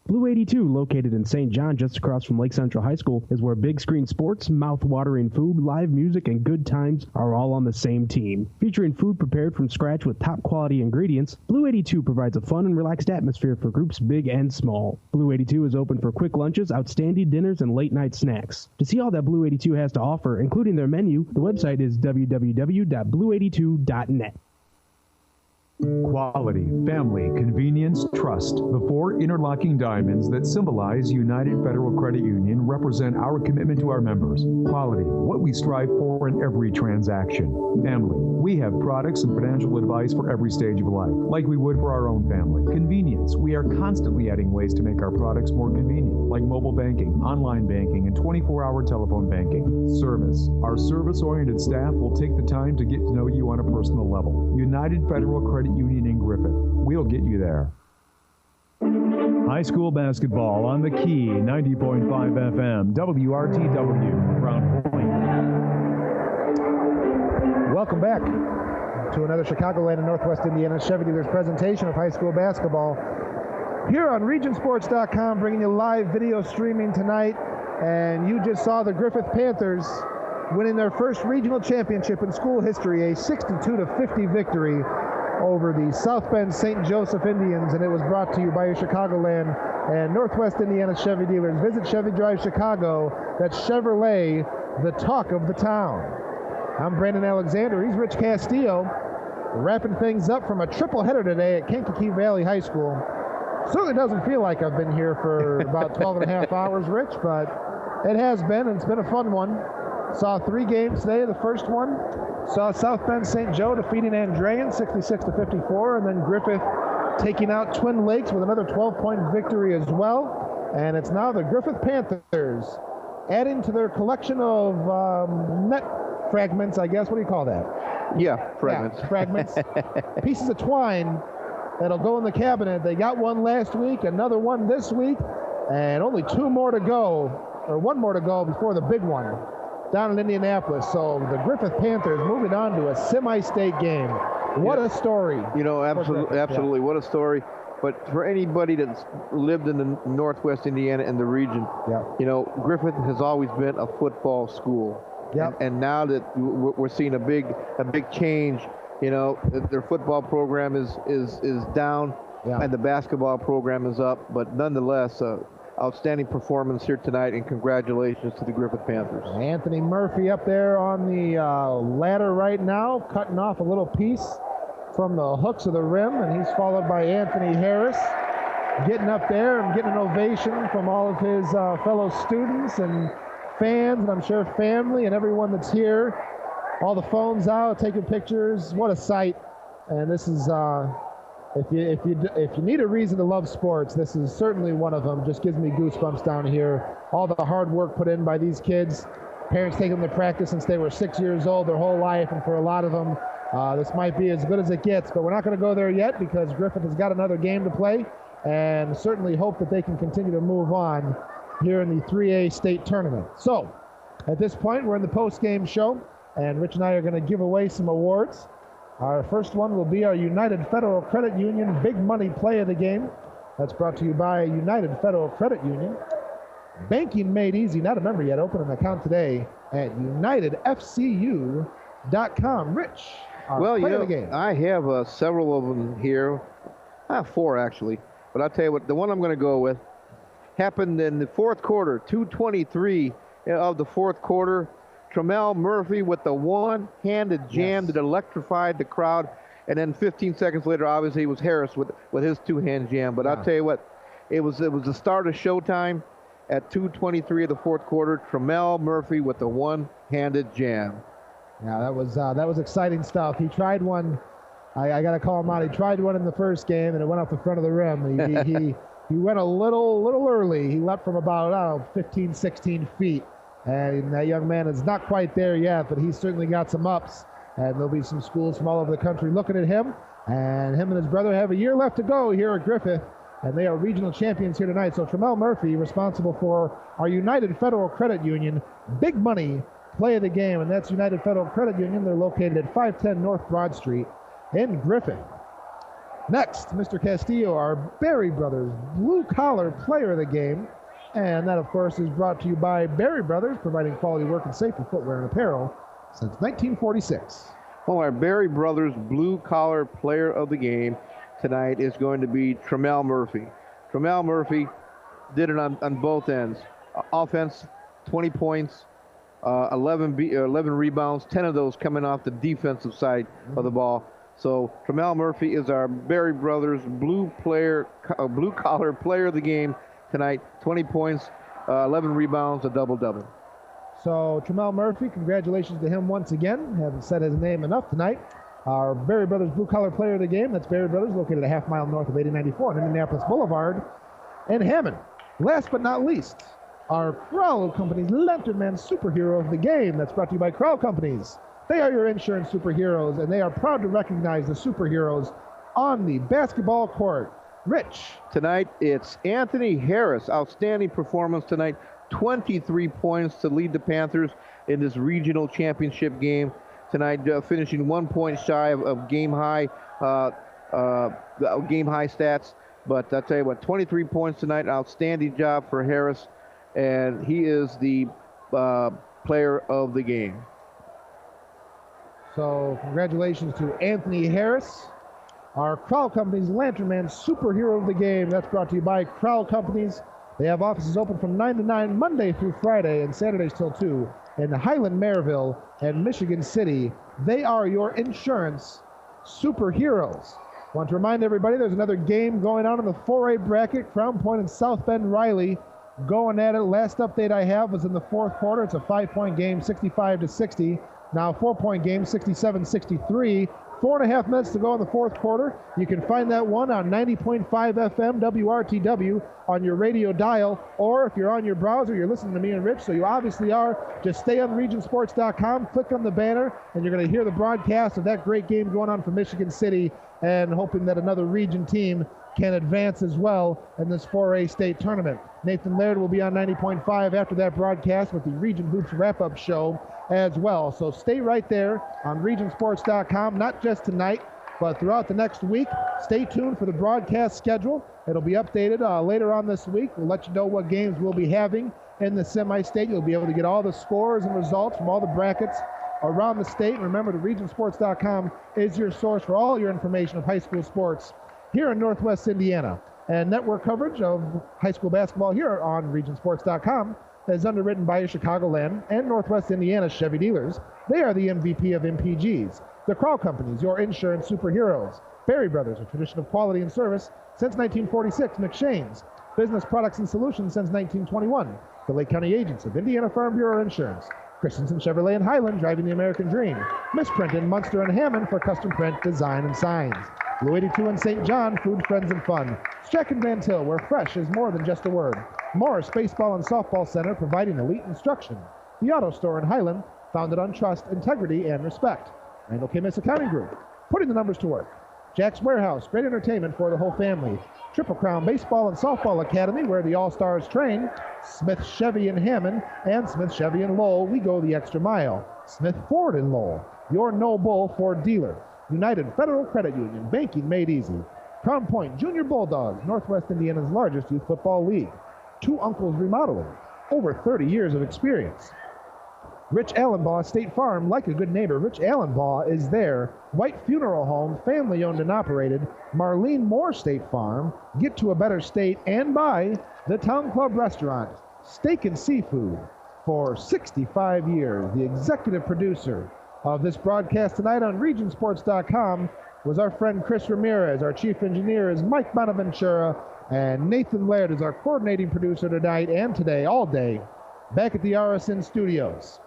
C: Blue 82, located in St. John just across from Lake Central High School, is where big screen sports, mouth-watering food, live music, and good times are all on the same team. Featuring food prepared from scratch with top-quality ingredients, Blue 82 provides a fun and relaxed atmosphere for groups big and small. Blue 82 is open for quick lunches, outstanding dinners, and late-night snacks. To see all that Blue 82 has to offer, including their menu, the website is www.blue82.net.
G: Quality, family, convenience, trust. The four interlocking diamonds that symbolize United Federal Credit Union represent our commitment to our members. Quality, what we strive for in every transaction. Family, we have products and financial advice for every stage of life, like we would for our own family. Convenience, we are constantly adding ways to make our products more convenient, like mobile banking, online banking, and 24-hour telephone banking. Service, our service-oriented staff will take the time to get to know you on a personal level. United Federal Credit Union in Griffith. We'll get you there.
D: High school basketball on the Key, 90.5 FM, WRTW, Crown Point.
A: Welcome back to another Chicagoland and Northwest Indiana Chevy Dealers presentation of high school basketball here on regionsports.com, bringing you live video streaming tonight. And you just saw the Griffith Panthers winning their first regional championship in school history, a 62-50 victory over the South Bend St. Joseph Indians, and it was brought to you by your Chicagoland and Northwest Indiana Chevy Dealers. Visit Chevy Drive Chicago. That's Chevrolet, the talk of the town. I'm Brandon Alexander. He's Rich Castillo, wrapping things up from a triple header today at Kankakee Valley High School. Certainly doesn't feel like I've been here for about 12 and a half hours, Rich, but it has been, and it's been a fun one. Saw 3 games today. The first one saw South Bend St. Joe defeating Andrean 66-54, and then Griffith taking out Twin Lakes with another 12-point victory as well. And it's now the Griffith Panthers adding to their collection of net fragments, I guess. What do you call that?
B: Yeah, fragments.
A: Yeah, fragments. Pieces of twine that'll go in the cabinet. They got one last week, another one this week, and only 2 more to go, or 1 more to go before the big one down in Indianapolis. So the Griffith Panthers moving on to a semi-state game. What a story.
B: You know, absolutely. What a story. But for anybody that's lived in the Northwest Indiana and the region, you know, Griffith has always been a football school. And now that we're seeing a big change, you know, their football program is down and the basketball program is up. But nonetheless, outstanding performance here tonight, and congratulations to the Griffith Panthers.
A: Anthony Murphy up there on the ladder right now, cutting off a little piece from the hooks of the rim, and he's followed by Anthony Harris, getting up there and getting an ovation from all of his fellow students and fans, and I'm sure family and everyone that's here. All the phones out, taking pictures. What a sight! And this is if you need a reason to love sports, this is certainly one of them. Just gives me goosebumps down here. All the hard work put in by these kids. Parents take them to practice since they were 6 years old, their whole life, and for a lot of them, this might be as good as it gets. But we're not going to go there yet because Griffith has got another game to play, and certainly hope that they can continue to move on here in the 3A state tournament. So, at this point, we're in the post-game show, and Rich and I are going to give away some awards. Our first one will be our United Federal Credit Union Big Money Play of the Game. That's brought to you by United Federal Credit Union. Banking made easy. Not a member yet. Open an account today at unitedfcu.com. Rich,
B: well, you
A: play
B: know,
A: of the game.
B: I have several of them here. I have 4 actually, but I'll tell you what. The one I'm going to go with happened in the fourth quarter, 2:23 of the fourth quarter. Trammell Murphy with the one-handed jam that electrified the crowd, and then 15 seconds later, obviously, it was Harris with his 2-hand jam. But I'll tell you what, it was the start of showtime at 2:23 of the fourth quarter. Trammell Murphy with the one-handed jam.
A: Yeah, that was exciting stuff. He tried one. I got to call him out. He tried one in the first game, and it went off the front of the rim. He went a little early. He leapt from about 15, 16 feet. And that young man is not quite there yet, but he's certainly got some ups. And there'll be some schools from all over the country looking at him. And him and his brother have a year left to go here at Griffith. And they are regional champions here tonight. So Trammell Murphy, responsible for our United Federal Credit Union Big Money Play of the Game. And that's United Federal Credit Union. They're located at 510 North Broad Street in Griffith. Next, Mr. Castillo, our Berry Brothers Blue Collar Player of the Game. And that, of course, is brought to you by Berry Brothers, providing quality work and safety footwear and apparel since 1946.
B: Well, our Berry Brothers Blue Collar Player of the Game tonight is going to be Trammell Murphy. Trammell Murphy did it on both ends. Offense, 20 points, 11 rebounds, 10 of those coming off the defensive side of the ball. So Trammell Murphy is our Berry Brothers blue collar player of the game tonight. 20 points, 11 rebounds, a double-double.
A: So Trammell Murphy, congratulations to him once again. Haven't said his name enough tonight. Our Berry Brothers blue collar player of the game. That's Berry Brothers, located a half-mile north of 8094 on Indianapolis Boulevard in Hammond. Last but not least, our Crowell Companies Lantern Man superhero of the game. That's brought to you by Crowell Companies. They are your insurance superheroes, and they are proud to recognize the superheroes on the basketball court. Rich.
B: Tonight, it's Anthony Harris. Outstanding performance tonight. 23 points to lead the Panthers in this regional championship game tonight, finishing 1 point shy of game high stats. But I'll tell you what, 23 points tonight. Outstanding job for Harris, and he is the player of the game.
A: So congratulations to Anthony Harris, our Crowell Companies Lantern Man superhero of the game. That's brought to you by Crowell Companies. They have offices open from 9 to 9 Monday through Friday and Saturdays till 2 in Highland, Maryville, and Michigan City. They are your insurance superheroes. Want to remind everybody there's another game going on in the 4A bracket. Crown Point and South Bend Riley going at it. Last update I have was in the fourth quarter. It's a 5-point game, 65-60. Now 4-point game, 67-63. 4.5 minutes to go in the fourth quarter. You can find that one on 90.5 FM WRTW on your radio dial, or if you're on your browser, you're listening to me and Rich, so you obviously are. Just stay on regionsports.com, click on the banner, and you're going to hear the broadcast of that great game going on for Michigan City, and hoping that another region team can advance as well in this 4A state tournament. Nathan Laird will be on 90.5 after that broadcast with the Region Hoops wrap-up show as well. So stay right there on regionsports.com, not just tonight, but throughout the next week. Stay tuned for the broadcast schedule. It'll be updated later on this week. We'll let you know what games we'll be having in the semi-state. You'll be able to get all the scores and results from all the brackets around the state. And remember, the regionsports.com is your source for all your information of high school sports here in Northwest Indiana. And network coverage of high school basketball here on regionsports.com is underwritten by your Chicagoland and Northwest Indiana Chevy dealers. They are the MVP of MPGs. The Crowell Companies, your insurance superheroes. Berry Brothers, a tradition of quality and service since 1946. McShane's, business products and solutions since 1921. The Lake County agents of Indiana Farm Bureau Insurance. Christensen Chevrolet in Highland, driving the American dream. Misprint in Munster and Hammond for custom print, design, and signs. Blue 82 in St. John, food, friends, and fun. Jack and Van Til, where fresh is more than just a word. Morris Baseball and Softball Center, providing elite instruction. The Auto Store in Highland, founded on trust, integrity, and respect. Randall K. Accounting Group, putting the numbers to work. Jack's Warehouse, great entertainment for the whole family. Triple Crown Baseball and Softball Academy, where the All-Stars train. Smith Chevy in Hammond and Smith Chevy in Lowell, we go the extra mile. Smith Ford in Lowell, your No Bull Ford dealer. United Federal Credit Union, banking made easy. Crown Point Junior Bulldogs, Northwest Indiana's largest youth football league. Two Uncles Remodeling, over 30 years of experience. Rich Allenbaugh State Farm, like a good neighbor, Rich Allenbaugh is there. White Funeral Home, family owned and operated. Marlene Moore State Farm, get to a better state and buy the Town Club Restaurant, Steak and Seafood, for 65 years. The executive producer of this broadcast tonight on regionsports.com was our friend Chris Ramirez. Our chief engineer is Mike Bonaventura, and Nathan Laird is our coordinating producer tonight and today, all day, back at the RSN studios.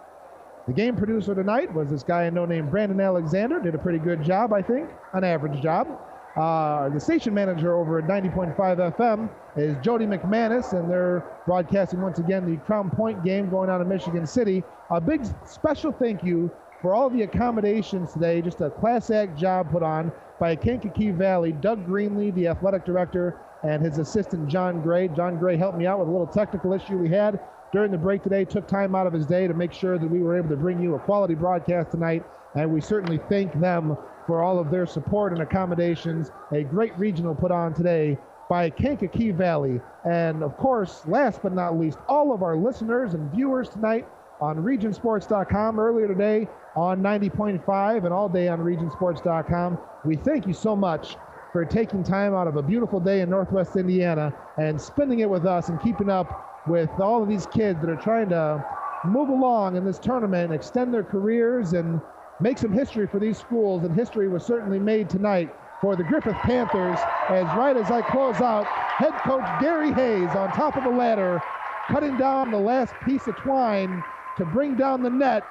A: The game producer tonight was this guy I know named Brandon Alexander. Did a pretty good job, I think, an average job. The station manager over at 90.5 FM is Jody McManus, and they're broadcasting once again the Crown Point game going on in Michigan City. A big special thank you for all the accommodations today. Just a class act job put on by Kankakee Valley. Doug Greenlee, the athletic director, and his assistant John Gray. John Gray helped me out with a little technical issue we had during the break today, took time out of his day to make sure that we were able to bring you a quality broadcast tonight, and we certainly thank them for all of their support and accommodations. A great regional put on today by Kankakee Valley. And of course, last but not least, all of our listeners and viewers tonight on regionsports.com, earlier today on 90.5 and all day on regionsports.com. We thank you so much for taking time out of a beautiful day in Northwest Indiana and spending it with us and keeping up with all of these kids that are trying to move along in this tournament, extend their careers, and make some history for these schools, and history was certainly made tonight for the Griffith Panthers, as right as I close out, head coach Gary Hayes on top of the ladder, cutting down the last piece of twine to bring down the net,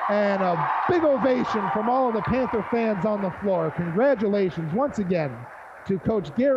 A: and a big ovation from all of the Panther fans on the floor. Congratulations once again to Coach Gary